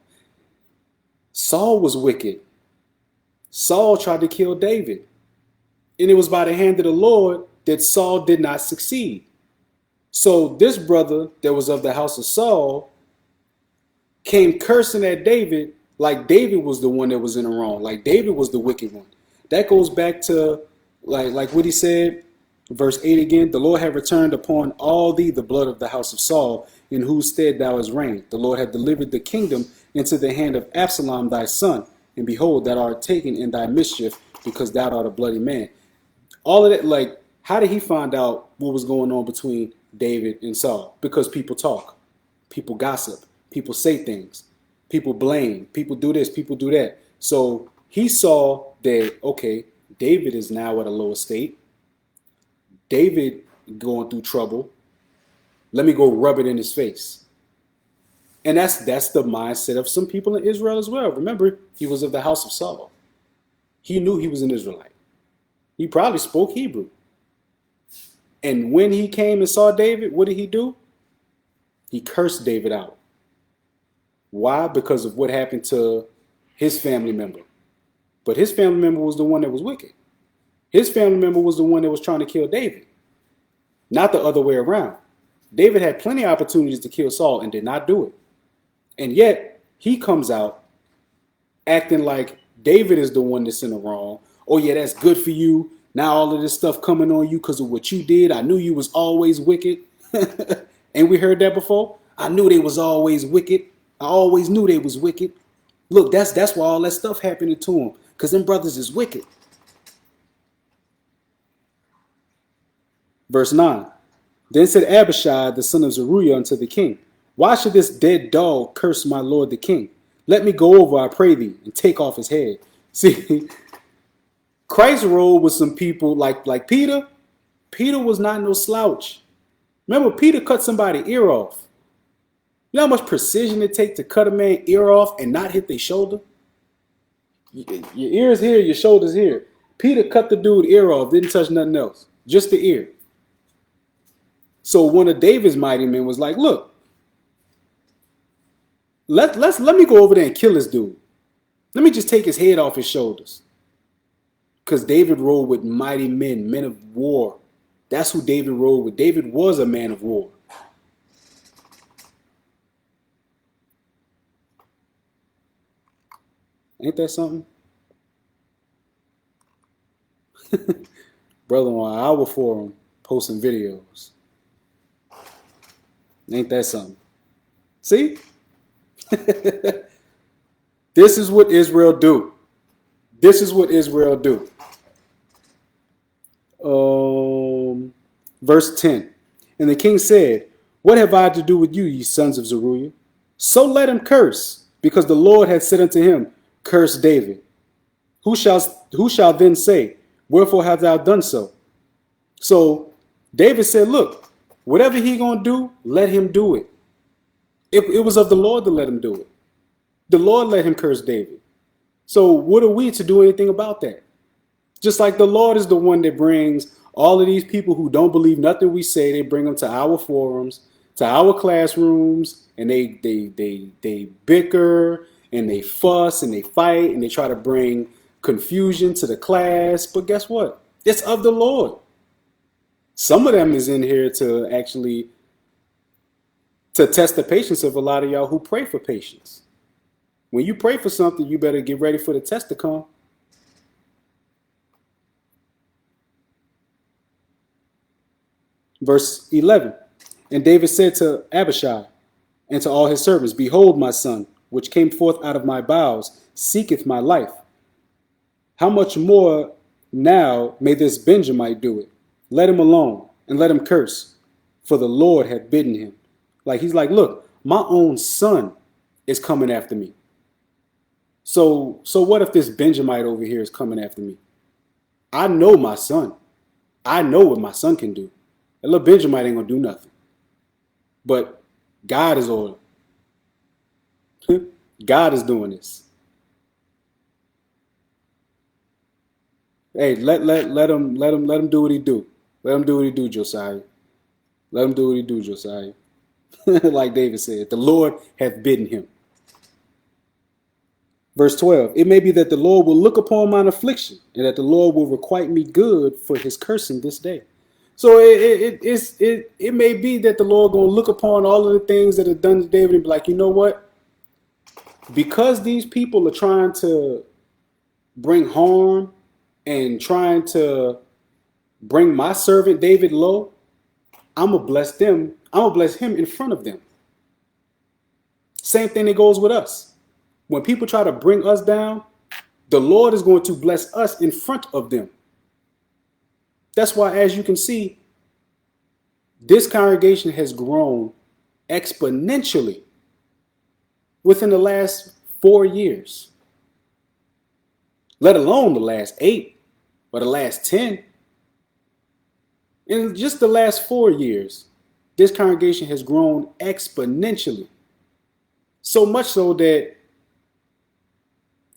Saul was wicked. Saul tried to kill David. And it was by the hand of the Lord that Saul did not succeed. So this brother that was of the house of Saul came cursing at David like David was the one that was in the wrong, like David was the wicked one. That goes back to like what he said, verse 8 again, the Lord had returned upon all thee the blood of the house of Saul, in whose stead thou hast reigned. The Lord had delivered the kingdom into the hand of Absalom thy son, and behold, thou art taken in thy mischief, because thou art a bloody man. All of that, like, how did he find out what was going on between David and Saul? Because people talk, people gossip, people say things, people blame, people do this, people do that. So he saw that, okay, David is now at a low estate. David going through trouble. Let me go rub it in his face. And that's the mindset of some people in Israel as well. Remember, he was of the house of Saul. He knew he was an Israelite. He probably spoke Hebrew. And when he came and saw David, what did he do? He cursed David out. Why? Because of what happened to his family member. But his family member was the one that was wicked. His family member was the one that was trying to kill David, not the other way around. David had plenty of opportunities to kill Saul and did not do it. And yet he comes out acting like David is the one that's in the wrong. Oh yeah, that's good for you. Now all of this stuff coming on you because of what you did. I knew you was always wicked. Ain't we heard that before? I knew they was always wicked. I always knew they was wicked. Look, that's why all that stuff happened to him, because them brothers is wicked. Verse 9. Then said Abishai, the son of Zeruiah, unto the king, why should this dead dog curse my lord the king? Let me go over, I pray thee, and take off his head. See, Christ rode with some people like Peter. Peter was not no slouch. Remember, Peter cut somebody's ear off. You know how much precision it takes to cut a man's ear off and not hit their shoulder? Your ear's here, your shoulder's here. Peter cut the dude's ear off, didn't touch nothing else, just the ear. So one of David's mighty men was like, look, let me go over there and kill this dude. Let me just take his head off his shoulders. Because David rode with mighty men, men of war. That's who David rode with. David was a man of war. Ain't that something? Brother on our forum posting videos. Ain't that something? See? This is what Israel do. This is what Israel do. Verse 10. And the king said, what have I to do with you, ye sons of Zeruiah? So let him curse, because the Lord hath said unto him, curse David. Who shall then say, wherefore hast thou done so? So David said, look, whatever he gonna do, let him do it. It was of the Lord to let him do it. The Lord let him curse David. So what are we to do anything about that? Just like the Lord is the one that brings all of these people who don't believe nothing we say, they bring them to our forums, to our classrooms, and they bicker and they fuss and they fight and they try to bring confusion to the class. But guess what? It's of the Lord. Some of them is in here to actually to test the patience of a lot of y'all who pray for patience. When you pray for something, you better get ready for the test to come. Verse 11. And David said to Abishai and to all his servants, behold, my son, which came forth out of my bowels, seeketh my life. How much more now may this Benjamite do it? Let him alone and let him curse, for the Lord hath bidden him. Like he's like, look, my own son is coming after me. So what if this Benjamite over here is coming after me? I know my son. I know what my son can do. That little Benjamite ain't gonna do nothing. But God is order. God is doing this. Hey, let him do what he do. Let him do what he do, Josiah. Let him do what he do, Josiah. Like David said, the Lord hath bidden him. Verse 12, it may be that the Lord will look upon mine affliction, and that the Lord will requite me good for his cursing this day. So it may be that the Lord going to look upon all of the things that are done to David and be like, you know what? Because these people are trying to bring harm and trying to bring my servant David low, I'm going to bless them. I'm going to bless him in front of them. Same thing that goes with us. When people try to bring us down, the Lord is going to bless us in front of them. That's why, as you can see, this congregation has grown exponentially within the last 4 years, let alone the last 8 or the last 10. In just the last 4 years, this congregation has grown exponentially. So much so that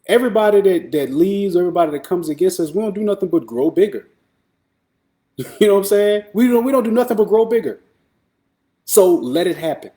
everybody that leaves, everybody that comes against us, we don't do nothing but grow bigger. You know what I'm saying? We don't do nothing but grow bigger. So let it happen.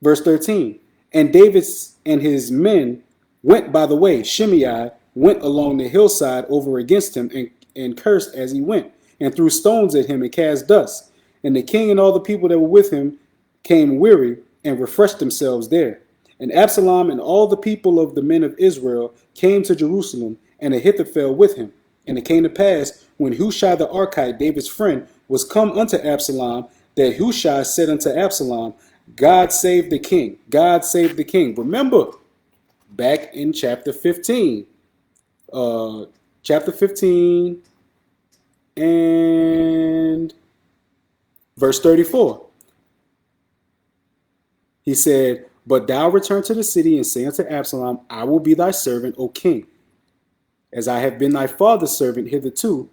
Verse 13. And David and his men went by the way. Shimei went along the hillside over against him and cursed as he went, and threw stones at him and cast dust. And the king and all the people that were with him came weary and refreshed themselves there. And Absalom and all the people of the men of Israel came to Jerusalem, and Ahithophel with him. And it came to pass, when Hushai the Archite, David's friend, was come unto Absalom, that Hushai said unto Absalom, God save the king. God save the king. Remember, back in chapter 15. Chapter 15 and verse 34. He said, but thou return to the city and say unto Absalom, I will be thy servant, O king. As I have been thy father's servant hitherto,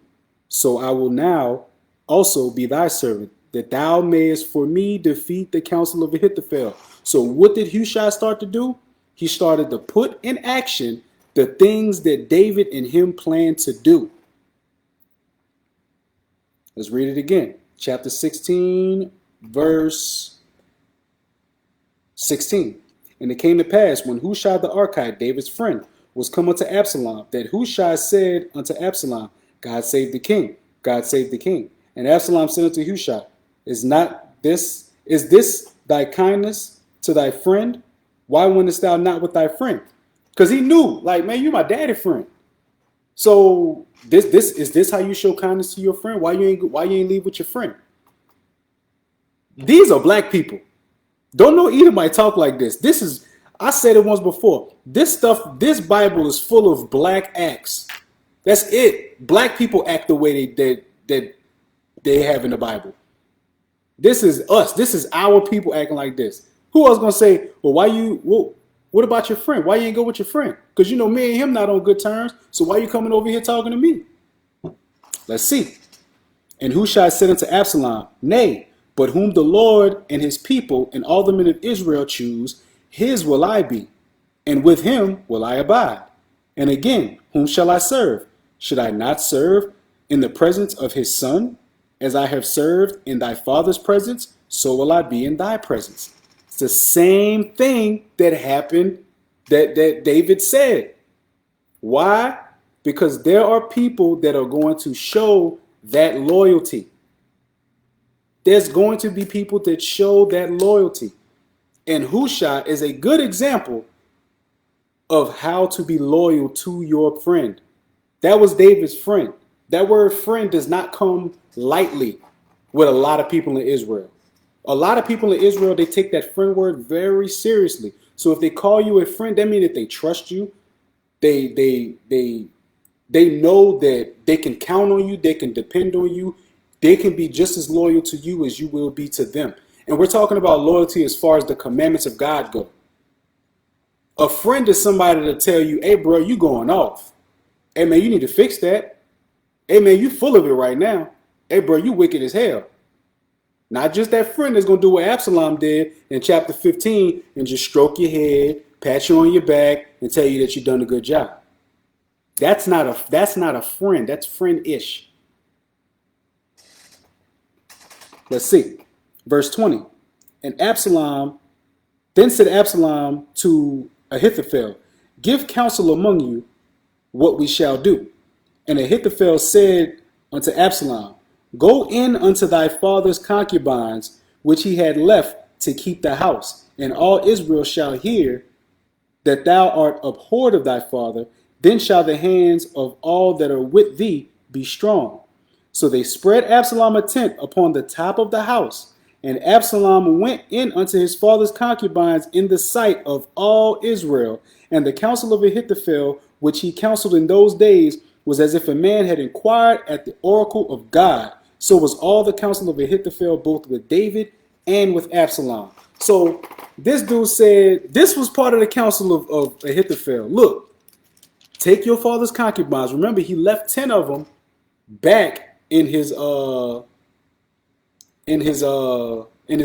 so I will now also be thy servant, that thou mayest for me defeat the counsel of Ahithophel. So what did Hushai start to do? He started to put in action the things that David and him planned to do. Let's read it again. Chapter 16, verse 16. And it came to pass, when Hushai the Archite, David's friend, was come unto Absalom, that Hushai said unto Absalom, God save the king. God save the king. And Absalom said unto Hushai, is this thy kindness to thy friend? Why wentest thou not with thy friend? Because he knew, like, man, you my daddy friend. So is this how you show kindness to your friend? Why you ain't leave with your friend? These are black people. Don't no Edomite talk like this. This is, I said it once before. This Bible is full of black acts. That's it. Black people act the way they have in the Bible. This is us. This is our people acting like this. Who else gonna say, well, what about your friend? Why you ain't go with your friend? Because you know me and him not on good terms. So why you coming over here talking to me? Let's see. And who shall I send unto Absalom? Nay, but whom the Lord and his people and all the men of Israel choose, his will I be, and with him will I abide. And again, whom shall I serve? Should I not serve in the presence of his son? As I have served in thy father's presence, so will I be in thy presence. It's the same thing that happened that David said. Why? Because there are people that are going to show that loyalty. There's going to be people that show that loyalty. And Hushai is a good example of how to be loyal to your friend. That was David's friend. That word friend does not come lightly with a lot of people in Israel. A lot of people in Israel, they take that friend word very seriously. So if they call you a friend, that means that they trust you. They know that they can count on you. They can depend on you. They can be just as loyal to you as you will be to them. And we're talking about loyalty as far as the commandments of God go. A friend is somebody to tell you, hey, bro, you going off. Hey, man, you need to fix that. Hey, man, you full of it right now. Hey, bro, you wicked as hell. Not just that friend that's going to do what Absalom did in chapter 15 and just stroke your head, pat you on your back, and tell you that you've done a good job. That's not a friend. That's friend-ish. Let's see. Verse 20. And Absalom, then said Absalom to Ahithophel, give counsel among you what we shall do. And Ahithophel said unto Absalom, go in unto thy father's concubines, which he had left to keep the house, and all Israel shall hear that thou art abhorred of thy father. Then shall the hands of all that are with thee be strong. So they spread Absalom a tent upon the top of the house, and Absalom went in unto his father's concubines in the sight of all Israel. And the counsel of Ahithophel, which he counseled in those days, was as if a man had inquired at the oracle of God. So was all the counsel of Ahithophel, both with David and with Absalom. So this dude said, this was part of the counsel of Ahithophel. Look, take your father's concubines. Remember, he left 10 of them back in his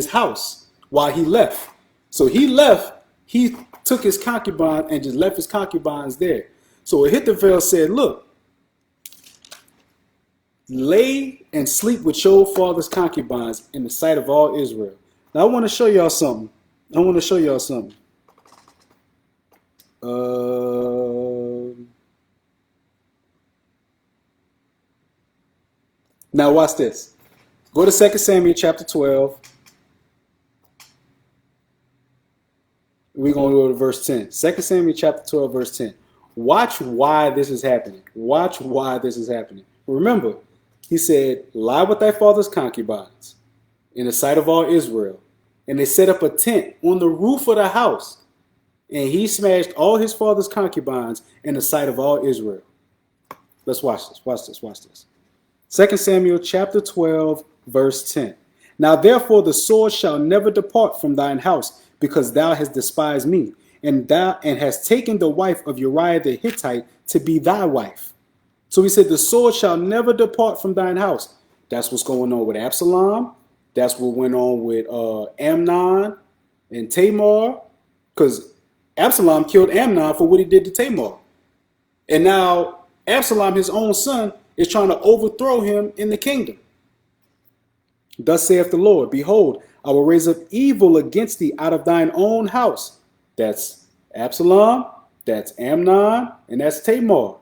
house while he left. So he left, he took his concubine and just left his concubines there. So Ahithophel said, look, lay and sleep with your father's concubines in the sight of all Israel. Now I want to show y'all something. Now watch this. Go to 2 Samuel chapter 12. We're going to go to verse 10. 2 Samuel chapter 12, verse 10. Watch why this is happening. Watch why this is happening. Remember, he said, lie with thy father's concubines in the sight of all Israel. And they set up a tent on the roof of the house. And he smashed all his father's concubines in the sight of all Israel. Let's watch this. Watch this. Watch this. 2 Samuel chapter 12, verse 10. Now therefore the sword shall never depart from thine house, because thou hast despised me, and hast taken the wife of Uriah the Hittite to be thy wife. So he said, the sword shall never depart from thine house. That's what's going on with Absalom. That's what went on with Amnon and Tamar, because Absalom killed Amnon for what he did to Tamar. And now Absalom, his own son, is trying to overthrow him in the kingdom. Thus saith the Lord, behold, I will raise up evil against thee out of thine own house. That's Absalom, that's Amnon, and that's Tamar.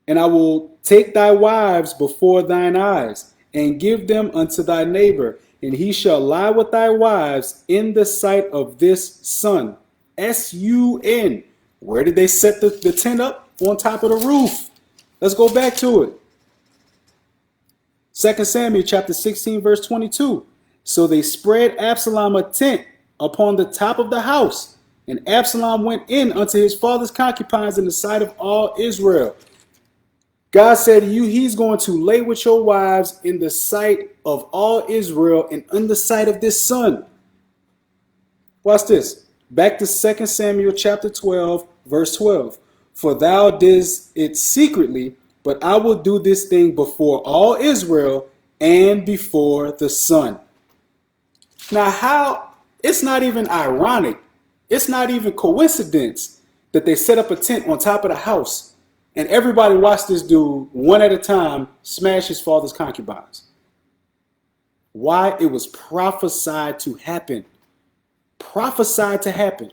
And I will take thy wives before thine eyes, and give them unto thy neighbor, and he shall lie with thy wives in the sight of this sun. S-U-N. Where did they set the tent up? On top of the roof. Let's go back to it. 2 Samuel chapter 16, verse 22. So they spread Absalom a tent upon the top of the house, and Absalom went in unto his father's concubines in the sight of all Israel. God said to you, he's going to lay with your wives in the sight of all Israel and in the sight of this sun. Watch this. Back to 2 Samuel chapter 12, verse 12. For thou didst it secretly, but I will do this thing before all Israel and before the sun. Now, how? It's not even ironic. It's not even coincidence that they set up a tent on top of the house and everybody watched this dude one at a time smash his father's concubines. Why? It was prophesied to happen. Prophesied to happen.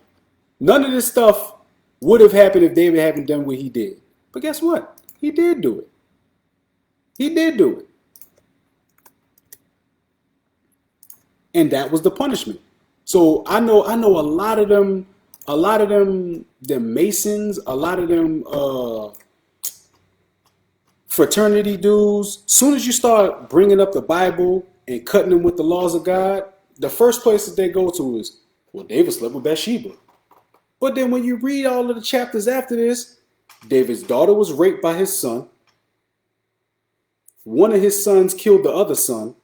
None of this stuff would have happened if David hadn't done what he did. But guess what? He did do it. He did do it. And that was the punishment. So I know a lot of them, the Masons, a lot of them fraternity dudes, soon as you start bringing up the Bible and cutting them with the laws of God, the first place that they go to is, well, David slept with Bathsheba. But then when you read all of the chapters after this, David's daughter was raped by his son. One of his sons killed the other son.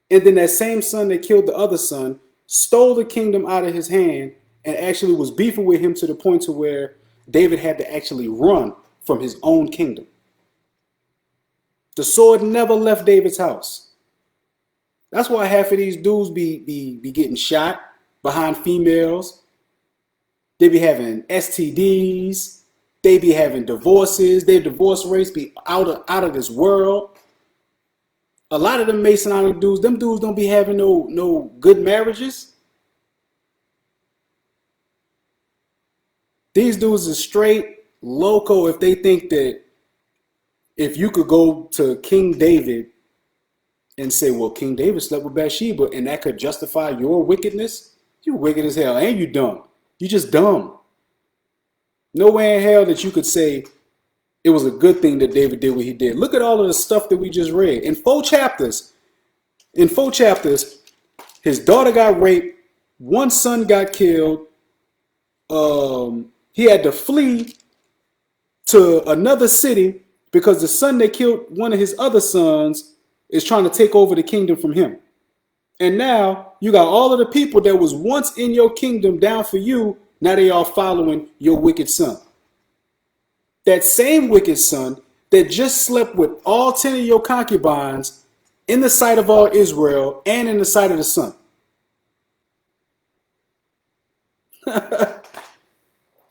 And then that same son that killed the other son stole the kingdom out of his hand and actually was beefing with him to the point to where David had to actually run from his own kingdom. The sword never left David's house. That's why half of these dudes be getting shot behind females. They be having STDs. They be having divorces. Their divorce rates be out of this world. A lot of them Masonic dudes, them dudes don't be having no good marriages. These dudes are straight loco if they think that if you could go to King David and say, well, King David slept with Bathsheba and that could justify your wickedness, you wicked as hell and you dumb. You just dumb. No way in hell that you could say it was a good thing that David did what he did. Look at all of the stuff that we just read. In 4 chapters, his daughter got raped. One son got killed. He had to flee to another city because the son that killed one of his other sons is trying to take over the kingdom from him. And now you got all of the people that was once in your kingdom down for you. Now they are following your wicked son. That same wicked son that just slept with all 10 of your concubines in the sight of all Israel and in the sight of the sun.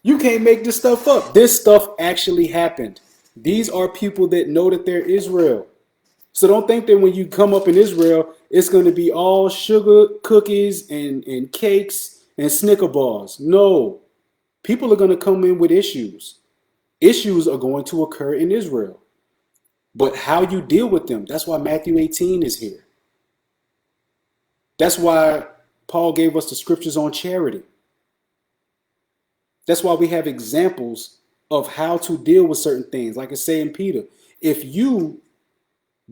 You can't make this stuff up. This stuff actually happened. These are people that know that they're Israel. So don't think that when you come up in Israel, it's going to be all sugar, cookies, and cakes and Snicker bars. No. People are going to come in with issues. Issues are going to occur in Israel. But how you deal with them, that's why Matthew 18 is here. That's why Paul gave us the scriptures on charity. That's why we have examples of how to deal with certain things. Like I say in Peter, if you,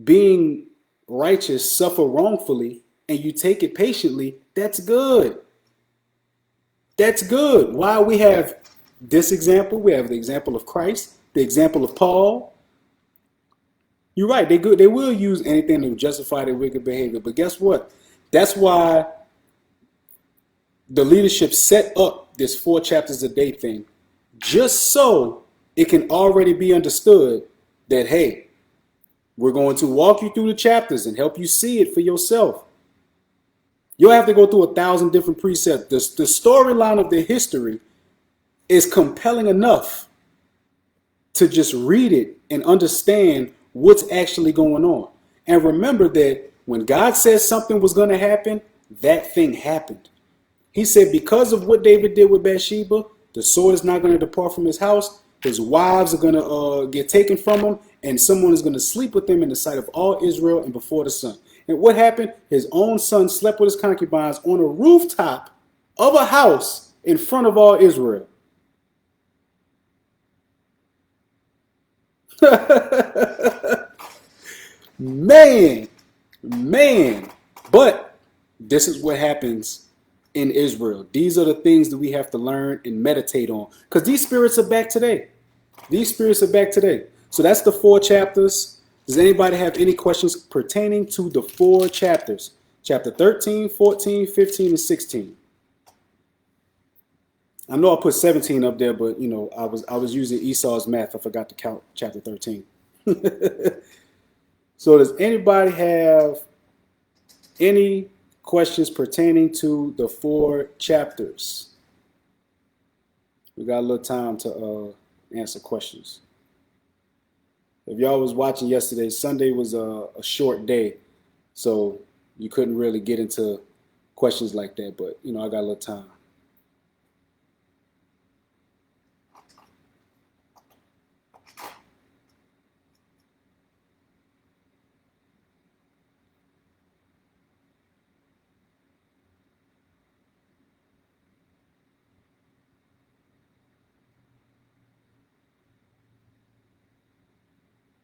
being righteous, suffer wrongfully and you take it patiently, that's good. That's good. Why we have this example, we have the example of Christ, the example of Paul. You're right, they will use anything to justify their wicked behavior. But guess what? That's why the leadership set up this 4 chapters a day thing, just so it can already be understood that, hey, we're going to walk you through the chapters and help you see it for yourself. You'll have to go through 1,000 different precepts. The storyline of the history is compelling enough to just read it and understand what's actually going on. And remember that when God said something was going to happen, that thing happened. He said because of what David did with Bathsheba, the sword is not going to depart from his house. His wives are going to get taken from him, and someone is going to sleep with them in the sight of all Israel and before the sun. And what happened? His own son slept with his concubines on a rooftop of a house in front of all Israel. Man. But this is what happens in Israel. These are the things that we have to learn and meditate on, because these spirits are back today. So that's the 4 chapters. Does anybody have any questions pertaining to the 4 chapters? Chapter 13, 14, 15, and 16. I know I put 17 up there, but you know, I was using Esau's math. I forgot to count chapter 13. So does anybody have any questions pertaining to the 4 chapters? We got a little time to answer questions. If y'all was watching yesterday, Sunday was a short day, so you couldn't really get into questions like that. But you know, I got a little time.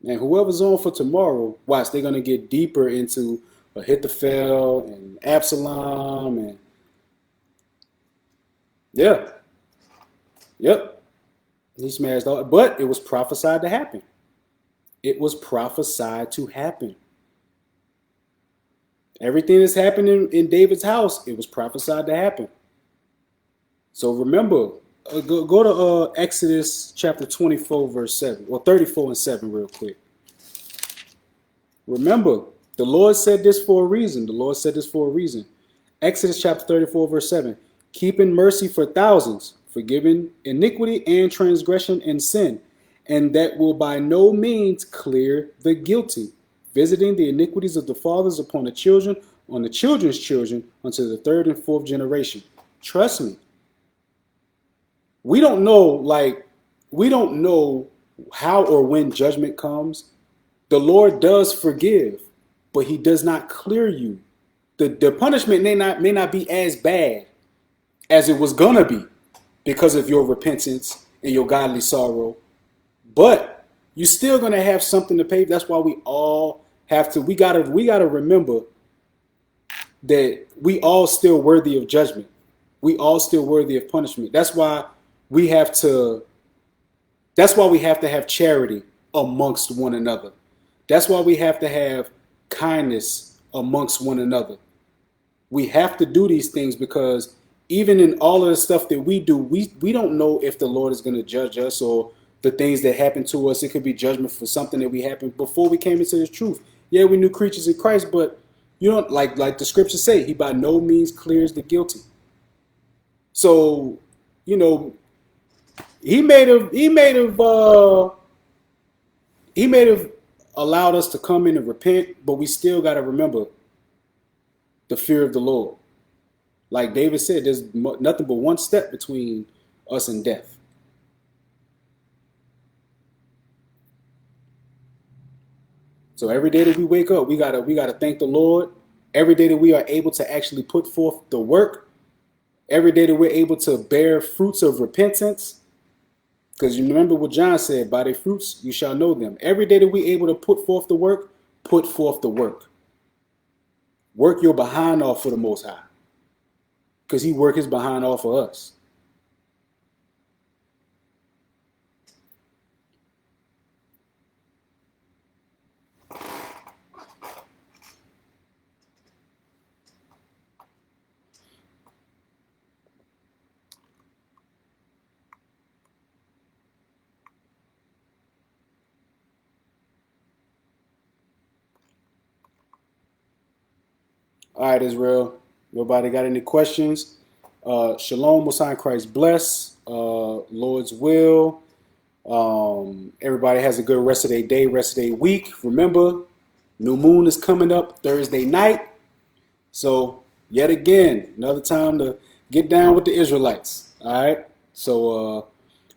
And whoever's on for tomorrow, watch, they're gonna get deeper into Ahithophel and Absalom and yeah, yep. He smashed all, but it was prophesied to happen. It was prophesied to happen. Everything that's happening in David's house, it was prophesied to happen. So remember, go to Exodus chapter 24, verse 7, or 34 and 7, real quick. Remember, the Lord said this for a reason. The Lord said this for a reason. Exodus chapter 34, verse 7. Keeping mercy for thousands, forgiving iniquity and transgression and sin, and that will by no means clear the guilty, visiting the iniquities of the fathers upon the children, on the children's children, unto the 3rd and 4th generation. Trust me. We don't know how or when judgment comes. The Lord does forgive, but he does not clear you. The punishment may not be as bad as it was gonna be because of your repentance and your godly sorrow, but you're still gonna have something to pay. That's why we all have to. We gotta remember that we all still worthy of judgment. We all still worthy of punishment. That's why we have to. That's why we have to have charity amongst one another. That's why we have to have kindness amongst one another. We have to do these things because even in all of the stuff that we do, we don't know if the Lord is going to judge us or the things that happen to us. It could be judgment for something that we happened before we came into the truth. Yeah, we knew creatures in Christ, but you don't like the scriptures say, he by no means clears the guilty. So, you know, he may have allowed us to come in and repent, but we still got to remember the fear of the Lord. Like David said, there's nothing but one step between us and death. So every day that we wake up, we gotta thank the Lord. Every day that we are able to actually put forth the work, every day that we're able to bear fruits of repentance, because you remember what John said, by their fruits you shall know them. Every day that we're able to put forth the work, put forth the work. Work your behind off for the Most High, because he work his behind off for us. All right, Israel. Nobody got any questions? Shalom, Most High Christ bless. Lord's will. Everybody has a good rest of their day, rest of their week. Remember, new moon is coming up Thursday night. So, yet again, another time to get down with the Israelites. All right. So,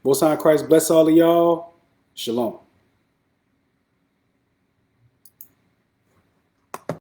Most High Christ bless all of y'all. Shalom.